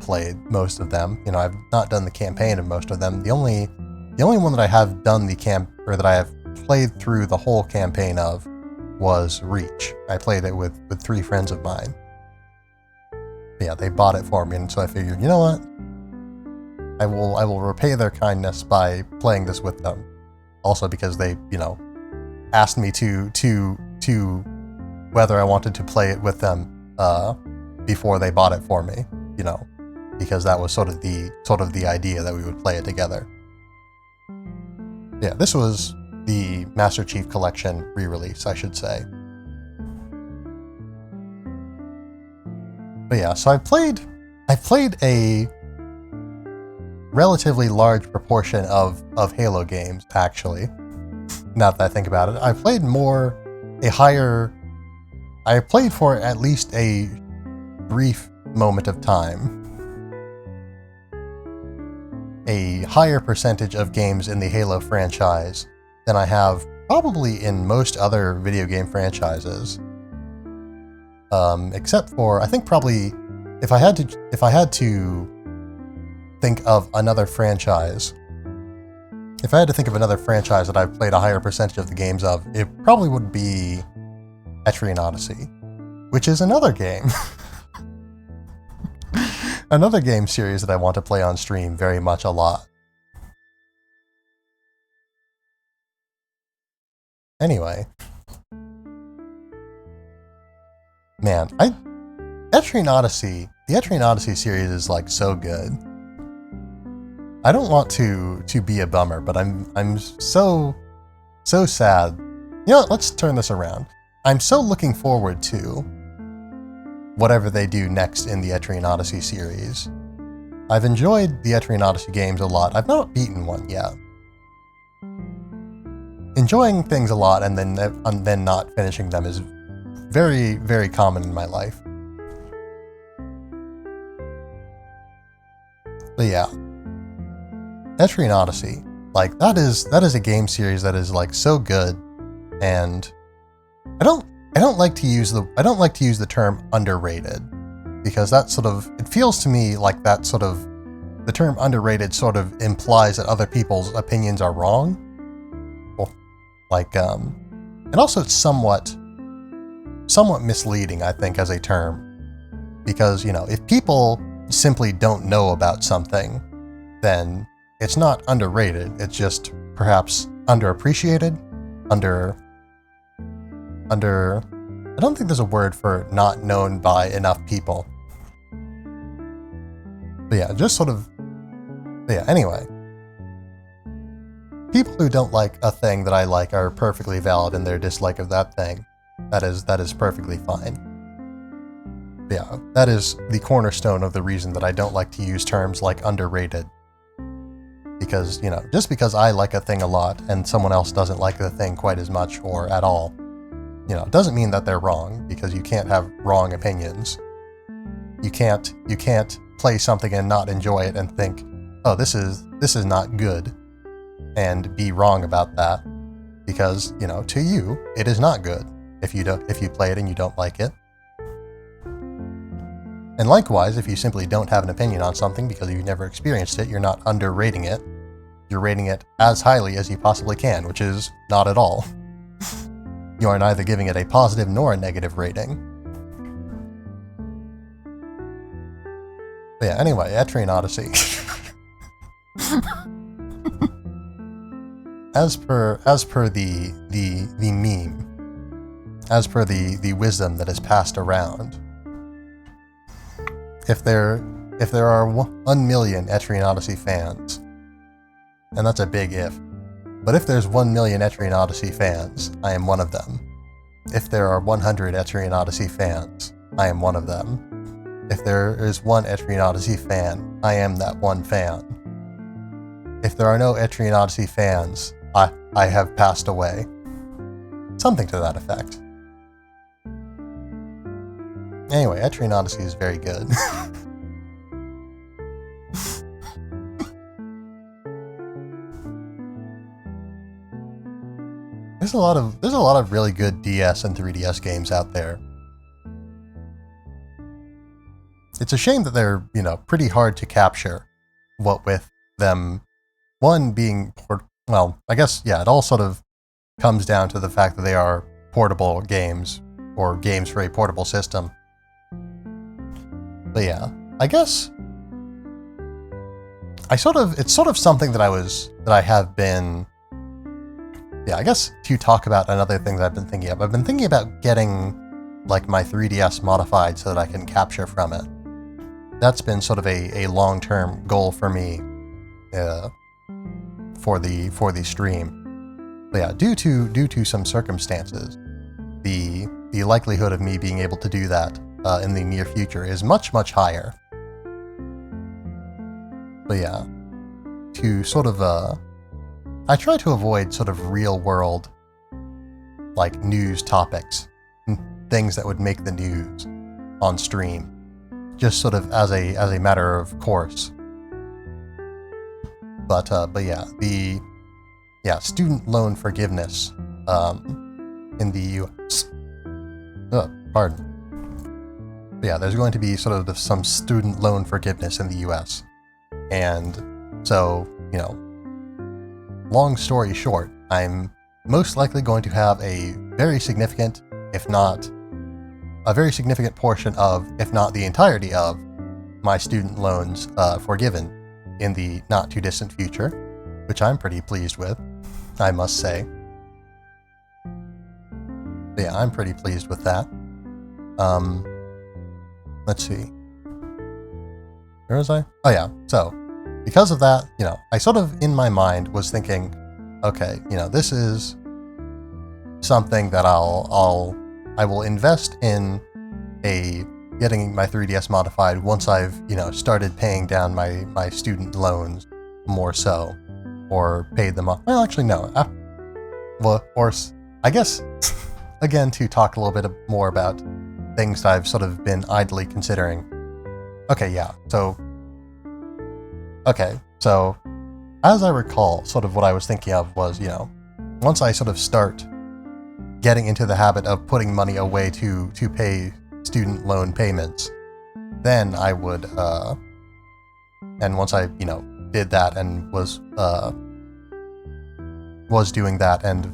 most of them. You know, I've not done the campaign of most of them. The only one that I have done that I have played through the whole campaign of was Reach. I played it with 3 friends of mine. But yeah, they bought it for me, and so I figured, you know what? I will repay their kindness by playing this with them. Also because they, asked me to whether I wanted to play it with them before they bought it for me, because that was sort of the idea that we would play it together. Yeah, this was the Master Chief Collection re-release, I should say. But yeah, so I played a relatively large proportion of Halo games, actually. Now that I think about it, I played for at least a brief moment of time a higher percentage of games in the Halo franchise than I have probably in most other video game franchises. Except for, I think probably, if I had to think of another franchise, that I've played a higher percentage of the games of, it probably would be Etrian Odyssey, which is another game. Another game series that I want to play on stream very much a lot. Anyway. Man, the Etrian Odyssey series is like so good. I don't want to be a bummer, but I'm so sad. You know what, let's turn this around. I'm so looking forward to whatever they do next in the Etrian Odyssey series. I've enjoyed the Etrian Odyssey games a lot. I've not beaten one yet. Enjoying things a lot and then not finishing them is very, very common in my life. But yeah, Etrian Odyssey, like that is a game series that is like so good, and I don't like to use the term underrated, because that sort of, it feels to me like that sort of, the term underrated sort of implies that other people's opinions are wrong. Well, like, and also it's somewhat misleading, I think, as a term, because, if people simply don't know about something, then it's not underrated, it's just perhaps underappreciated, I don't think there's a word for not known by enough people. But yeah, anyway. People who don't like a thing that I like are perfectly valid in their dislike of that thing. That is perfectly fine. But yeah, that is the cornerstone of the reason that I don't like to use terms like underrated. because, just because I like a thing a lot and someone else doesn't like the thing quite as much or at all, it doesn't mean that they're wrong, because you can't have wrong opinions. You can't play something and not enjoy it and think, oh, this is not good, and be wrong about that, because, to you, it is not good if you play it and you don't like it. And likewise, if you simply don't have an opinion on something because you've never experienced it, you're not underrating it. You're rating it as highly as you possibly can, which is not at all. You are neither giving it a positive nor a negative rating. But yeah, anyway, Etrian Odyssey. As per the meme, as per the wisdom that is passed around, if there are 1 million Etrian Odyssey fans, and that's a big if, but if there's 1 million Etrian Odyssey fans, I am one of them. If there are 100 Etrian Odyssey fans, I am one of them. If there is one Etrian Odyssey fan, I am that one fan. If there are no Etrian Odyssey fans, I have passed away. Something to that effect. Anyway, Etrian Odyssey is very good. There's a lot of really good DS and 3DS games out there. It's a shame that they're, pretty hard to capture, what with them, one being I guess, yeah, it all sort of comes down to the fact that they are portable games, or games for a portable system. But yeah, I guess it's sort of something that I have been, yeah, I guess to talk about another thing that I've been thinking of. I've been thinking about getting, like, my 3DS modified so that I can capture from it. That's been sort of a long-term goal for me, for the stream. But yeah, due to some circumstances, the likelihood of me being able to do that in the near future is much, much higher. But yeah, to sort of I try to avoid sort of real world, like, news topics, things that would make the news on stream, just sort of as a matter of course. But yeah, student loan forgiveness in the U.S. Pardon. But yeah, there's going to be sort of some student loan forgiveness in the U.S. And so, long story short, I'm most likely going to have a very significant, if not a very significant portion of, if not the entirety of, my student loans forgiven in the not too distant future, which I'm pretty pleased with, I must say. But yeah, I'm pretty pleased with that. Let's see. Where was I? Oh yeah, so because of that, I sort of in my mind was thinking, okay, this is something that I will invest in getting my 3DS modified once I've, started paying down my student loans more so, or paid them off. Well, actually, no. Or I guess, again, to talk a little bit more about things that I've sort of been idly considering. Okay, yeah. So as I recall, sort of what I was thinking of was, once I sort of start getting into the habit of putting money away to pay student loan payments, then I would, and once I, did that and was doing that and,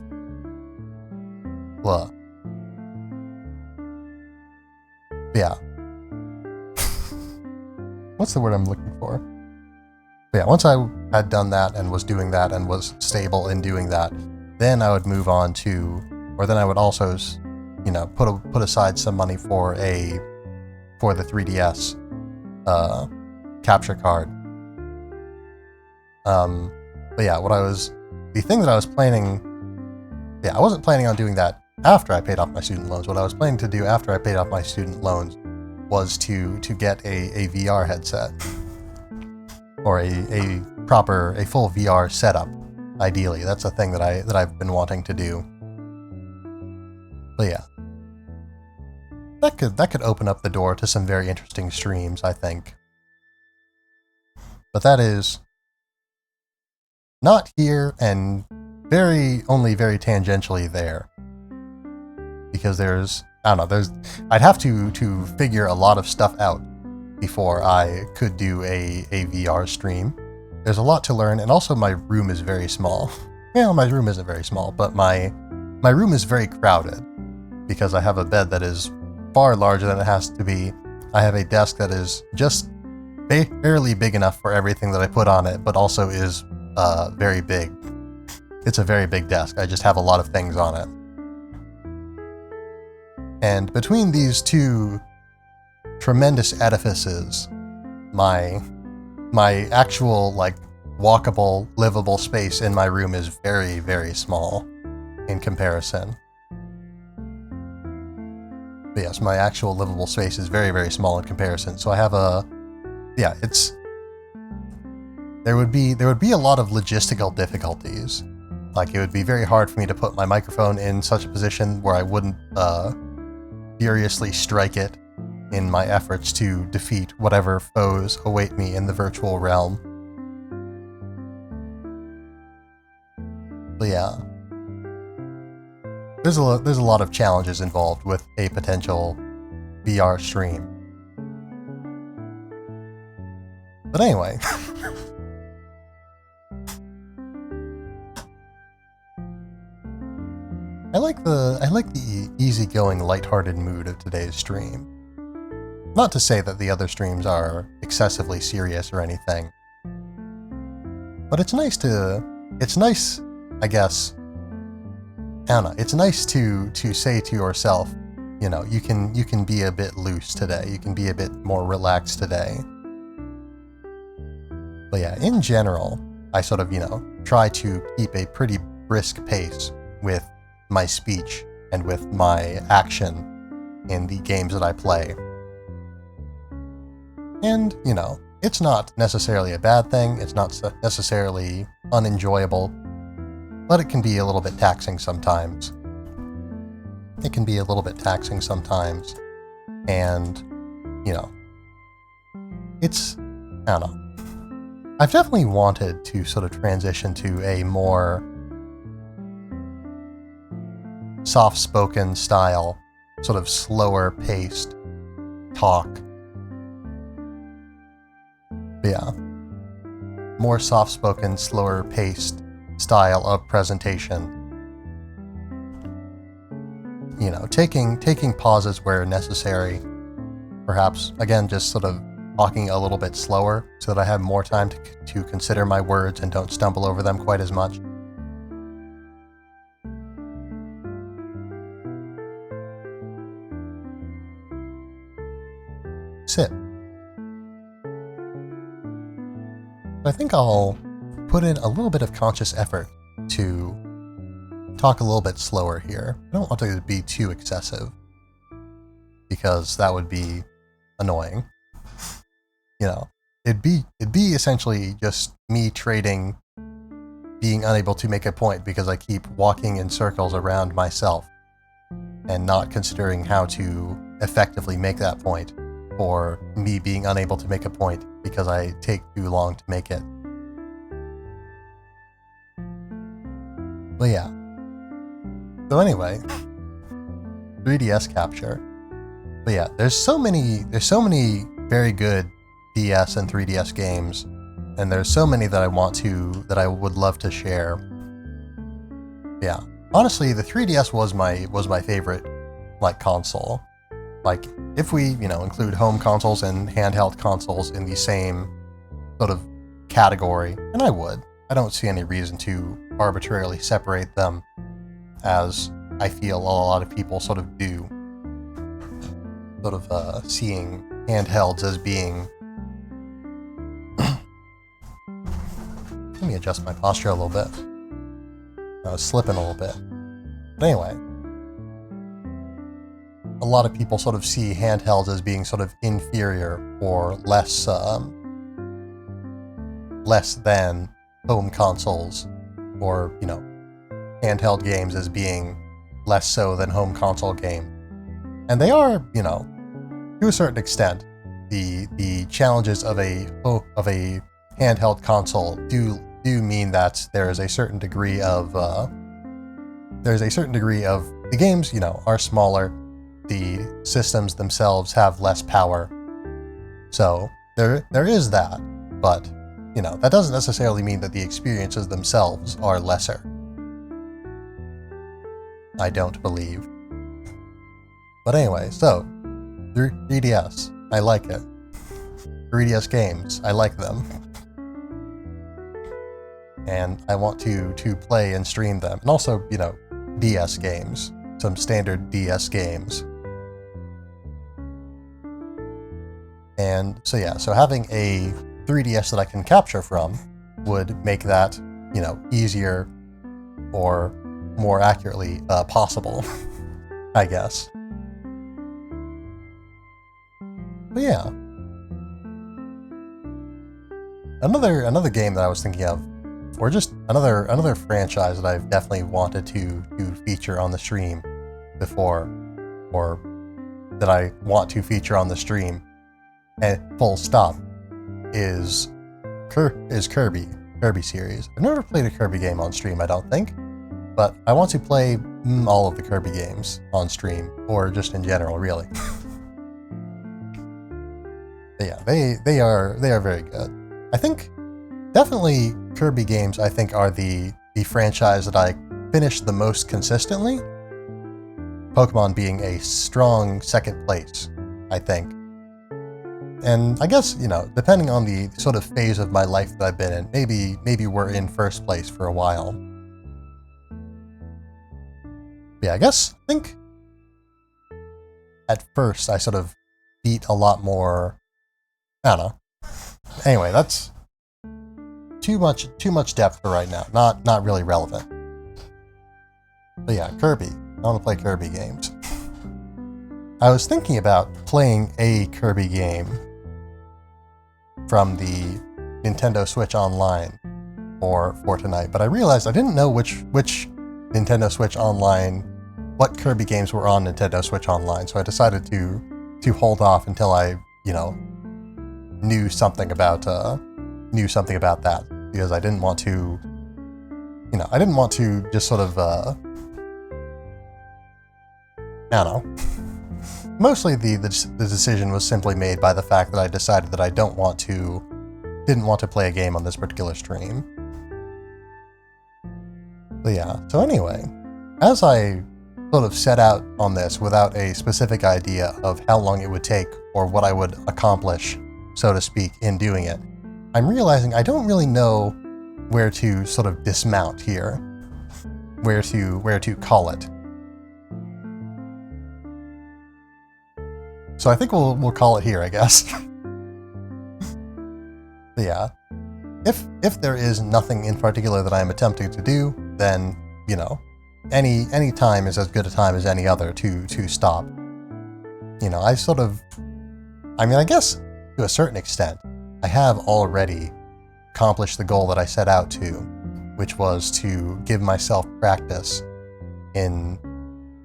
yeah. What's the word I'm looking for? But yeah, once I had done that and was doing that and was stable in doing that, then I would move on to, or then I would also, put aside some money for the 3DS capture card. But yeah, the thing that I was planning, I wasn't planning on doing that after I paid off my student loans. What I was planning to do after I paid off my student loans was to get a VR headset. or a full VR setup. Ideally, that's a thing that I've been wanting to do. But yeah, that could open up the door to some very interesting streams, I think. But that is not here, and only very tangentially there. Because I'd have to figure a lot of stuff out before I could do a VR stream. There's a lot to learn, and also my room is very small. Well, my room isn't very small, but my room is very crowded because I have a bed that is far larger than it has to be. I have a desk that is just barely big enough for everything that I put on it, but also is very big. It's a very big desk. I just have a lot of things on it. And between these two tremendous edifices, my actual, like, walkable, livable space in my room is very, very small in comparison. But yes, my actual livable space is very, very small in comparison. So I have there would be a lot of logistical difficulties. Like, it would be very hard for me to put my microphone in such a position where I wouldn't furiously strike it in my efforts to defeat whatever foes await me in the virtual realm. But yeah, there's a lot of challenges involved with a potential VR stream. But anyway, I like the easygoing, lighthearted mood of today's stream. Not to say that the other streams are excessively serious or anything, but it's nice, I guess. I don't know. It's nice to say to yourself, you know, you can be a bit loose today. You can be a bit more relaxed today. But yeah, in general, I sort of, try to keep a pretty brisk pace with my speech and with my action in the games that I play. And, it's not necessarily a bad thing. It's not necessarily unenjoyable, but it can be a little bit taxing sometimes. And, I don't know. I've definitely wanted to sort of transition to a more soft-spoken style, sort of slower-paced talk. But yeah, more soft-spoken, slower-paced style of presentation. Taking pauses where necessary. Perhaps, again, just sort of talking a little bit slower so that I have more time to consider my words and don't stumble over them quite as much. Sit. I think I'll put in a little bit of conscious effort to talk a little bit slower here. I don't want it to be too excessive, because that would be annoying. It'd be essentially just me trading being unable to make a point because I keep walking in circles around myself and not considering how to effectively make that point, or me being unable to make a point because I take too long to make it. But yeah. So anyway, 3DS capture. But yeah, there's so many very good DS and 3DS games, and there's so many that I would love to share. Yeah, honestly, the 3DS was my favorite, console. If we, include home consoles and handheld consoles in the same sort of category, and I don't see any reason to arbitrarily separate them, as I feel a lot of people sort of do, seeing handhelds as being... Let me adjust my posture a little bit. I was slipping a little bit. But anyway, a lot of people sort of see handhelds as being sort of inferior or less less than home consoles or, handheld games as being less so than home console games. And they are, to a certain extent, the challenges of a handheld console do mean that there is a certain degree of the games, are smaller. The systems themselves have less power. So there is that, but that doesn't necessarily mean that the experiences themselves are lesser. I don't believe. But anyway, so 3DS, I like it. 3DS games, I like them. And I want to play and stream them. And also, DS games. Some standard DS games. And so yeah, so having a 3DS that I can capture from would make that, easier or more accurately possible, I guess. But yeah. Another game that I was thinking of, or just another franchise that I've definitely wanted to feature on the stream before, or that I want to feature on the stream, and full stop, is Kirby series. I've never played a Kirby game on stream, I don't think, but I want to play all of the Kirby games on stream, or just in general, really. But yeah, they are very good. I think definitely Kirby games, I think, are the franchise that I finish the most consistently. Pokemon being a strong second place, I think. And I guess, depending on the sort of phase of my life that I've been in, maybe we're in first place for a while. But yeah, I think at first I sort of beat a lot more. I don't know. Anyway, that's too much depth for right now. Not really relevant. But yeah, Kirby. I want to play Kirby games. I was thinking about playing a Kirby game from the Nintendo Switch Online for tonight, but I realized I didn't know which Nintendo Switch Online, what Kirby games were on Nintendo Switch Online, so I decided to hold off until I, knew something about that, because I didn't want to just sort of I don't know. Mostly the decision was simply made by the fact that I decided that I didn't want to play a game on this particular stream. But yeah, so anyway, as I sort of set out on this without a specific idea of how long it would take or what I would accomplish, so to speak, in doing it, I'm realizing I don't really know where to sort of dismount here, where to call it. So I think we'll call it here, I guess. But yeah, if there is nothing in particular that I am attempting to do, then any time is as good a time as any other to stop. I guess to a certain extent, I have already accomplished the goal that I set out to, which was to give myself practice in,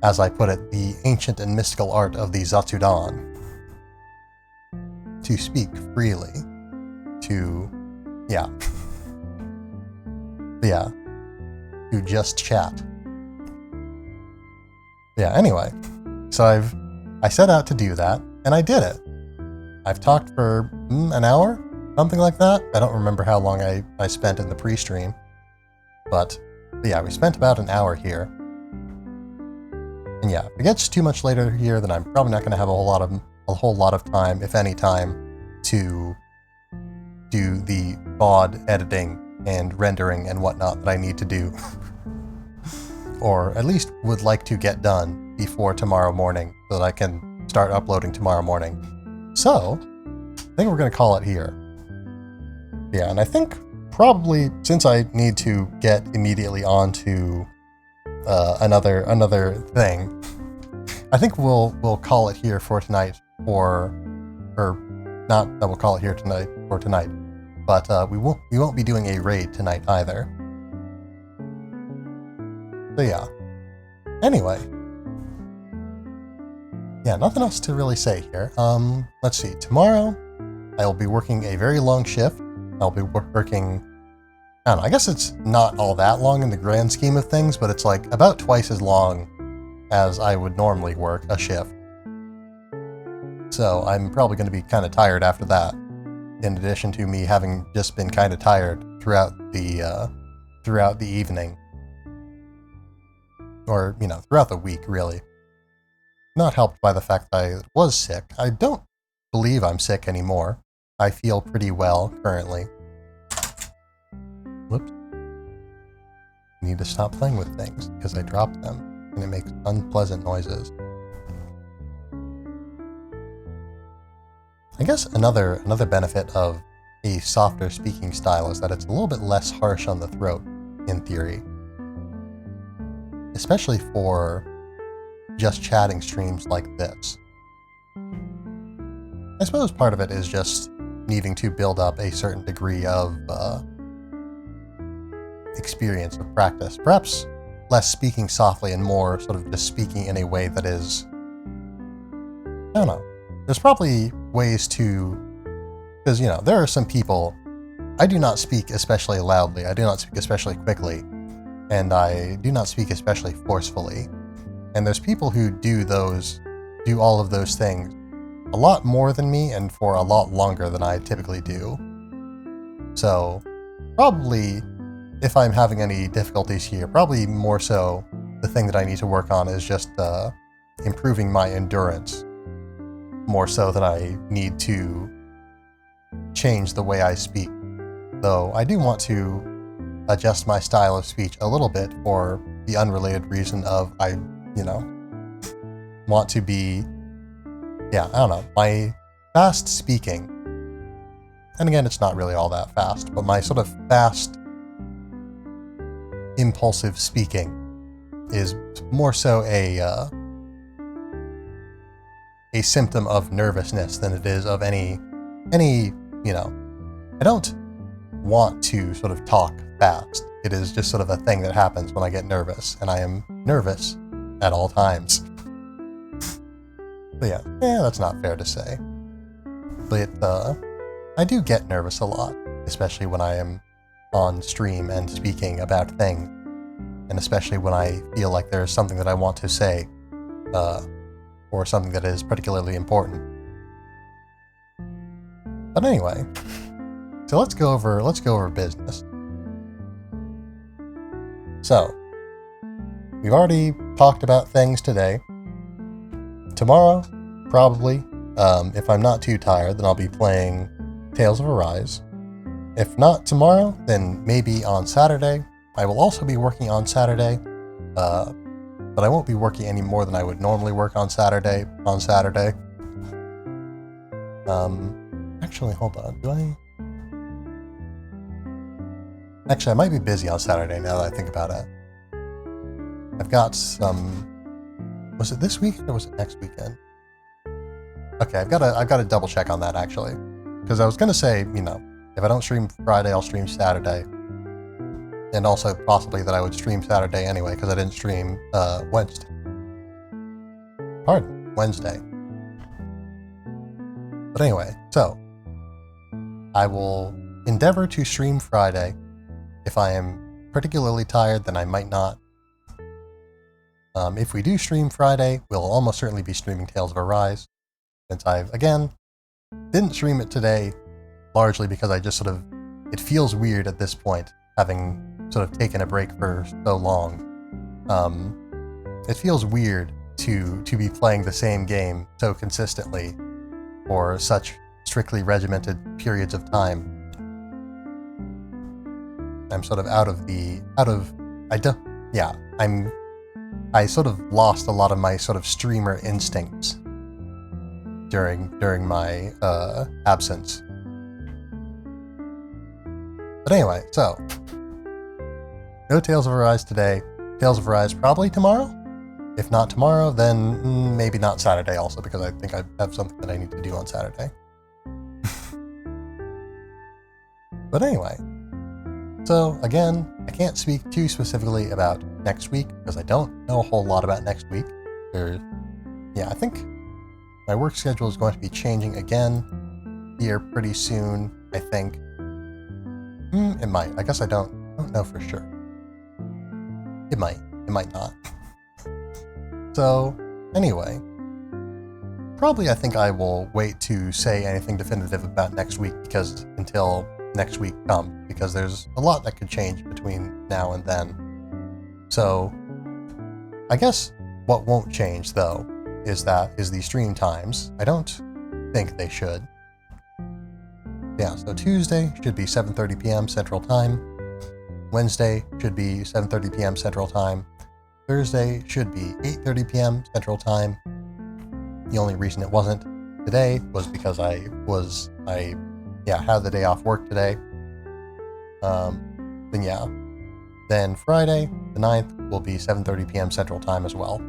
as I put it, the ancient and mystical art of the Zatsudan. To speak freely. To just chat. Yeah, anyway. So I set out to do that, and I did it. I've talked for an hour? Something like that? I don't remember how long I spent in the pre-stream. But yeah, we spent about an hour here. And yeah, if it gets too much later here, then I'm probably not going to have a whole lot of time, if any time, to do the VOD editing and rendering and whatnot that I need to do. Or at least would like to get done before tomorrow morning so that I can start uploading tomorrow morning. So, I think we're going to call it here. Yeah, and I think probably, since I need to get immediately on to another thing, I think we'll call it here for tonight, or not that we'll call it here tonight for tonight. But we won't be doing a raid tonight either. So yeah. Anyway. Yeah, nothing else to really say here. Let's see. Tomorrow, I will be working a very long shift. I'll be working... I don't know, I guess it's not all that long in the grand scheme of things, but it's like about twice as long as I would normally work a shift. So I'm probably going to be kind of tired after that, in addition to me having just been kind of tired throughout the evening. Or, you know, throughout the week, really. Not helped by the fact that I was sick. I don't believe I'm sick anymore. I feel pretty well currently. Whoops. I need to stop playing with things because I dropped them and it makes unpleasant noises. I guess another benefit of a softer speaking style is that it's a little bit less harsh on the throat, in theory. Especially for just chatting streams like this. I suppose part of it is just needing to build up a certain degree of experience, of practice. Perhaps less speaking softly and more sort of just speaking in a way that is... I don't know. There's probably ways to... Because, you know, there are some people... I do not speak especially loudly. I do not speak especially quickly. And I do not speak especially forcefully. And there's people who do all of those things a lot more than me and for a lot longer than I typically do. So, probably, if I'm having any difficulties here, probably more so the thing that I need to work on is just improving my endurance. More so than I need to change the way I speak. Though I do want to adjust my style of speech a little bit for the unrelated reason of I want to be, I don't know, my fast speaking, and again, it's not really all that fast, but my sort of fast, impulsive speaking is more so a symptom of nervousness than it is of any, you know, I don't want to sort of talk fast. It is just sort of a thing that happens when I get nervous, and I am nervous at all times. But yeah, that's not fair to say. But I do get nervous a lot, especially when I am on stream and speaking about things, and especially when I feel like there's something that I want to say, or something that is particularly important. But anyway, so let's go over business. So, we've already talked about things today. Tomorrow, probably, if I'm not too tired, then I'll be playing Tales of Arise. If not tomorrow, then maybe on Saturday. I will also be working on Saturday, but I won't be working any more than I would normally work on Saturday. Actually, hold on. Actually, I might be busy on Saturday now that I think about it. I've got some... Was it this weekend or was it next weekend? Okay, I've got to double check on that, actually. Because I was going to say, you know, if I don't stream Friday, I'll stream Saturday. And also possibly that I would stream Saturday anyway, because I didn't stream Wednesday. But anyway, so I will endeavor to stream Friday. If I am particularly tired, then I might not. If we do stream Friday, we'll almost certainly be streaming Tales of Arise. Since I've, again, didn't stream it today, largely because I just sort of... It feels weird at this point, having sort of taken a break for so long. It feels weird to be playing the same game so consistently for such strictly regimented periods of time. I'm sort of I sort of lost a lot of my sort of streamer instincts during my absence. But anyway, so no Tales of Arise today. Tales of Arise probably tomorrow. If not tomorrow, then maybe not Saturday also, because I think I have something that I need to do on Saturday. But anyway, so again, I can't speak too specifically about next week because I don't know a whole lot about next week. I think my work schedule is going to be changing again here pretty soon, I think. It might. I guess I don't know for sure. It might not. So, anyway, probably I think I will wait to say anything definitive about next week until next week comes, because there's a lot that could change between now and then. So, I guess what won't change, though, is the stream times. I don't think they should. Yeah, so Tuesday should be 7:30 p.m. Central Time. Wednesday should be 7:30 p.m. Central Time. Thursday should be 8:30 p.m. Central Time. The only reason it wasn't today was because I had the day off work today. Then Friday, the 9th, will be 7:30 p.m. Central Time as well.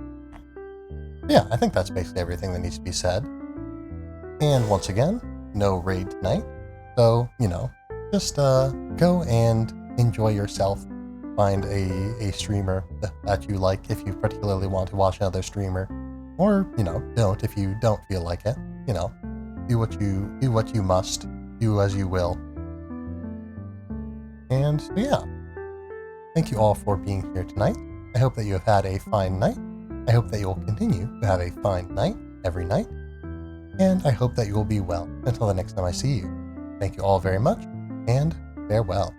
Yeah, I think that's basically everything that needs to be said. And once again, no raid tonight. So, just go and enjoy yourself. Find a streamer that you like if you particularly want to watch another streamer. Or, don't if you don't feel like it. Do what you must. Do as you will. And yeah. Thank you all for being here tonight. I hope that you have had a fine night. I hope that you will continue to have a fine night every night. And I hope that you will be well until the next time I see you. Thank you all very much, and farewell.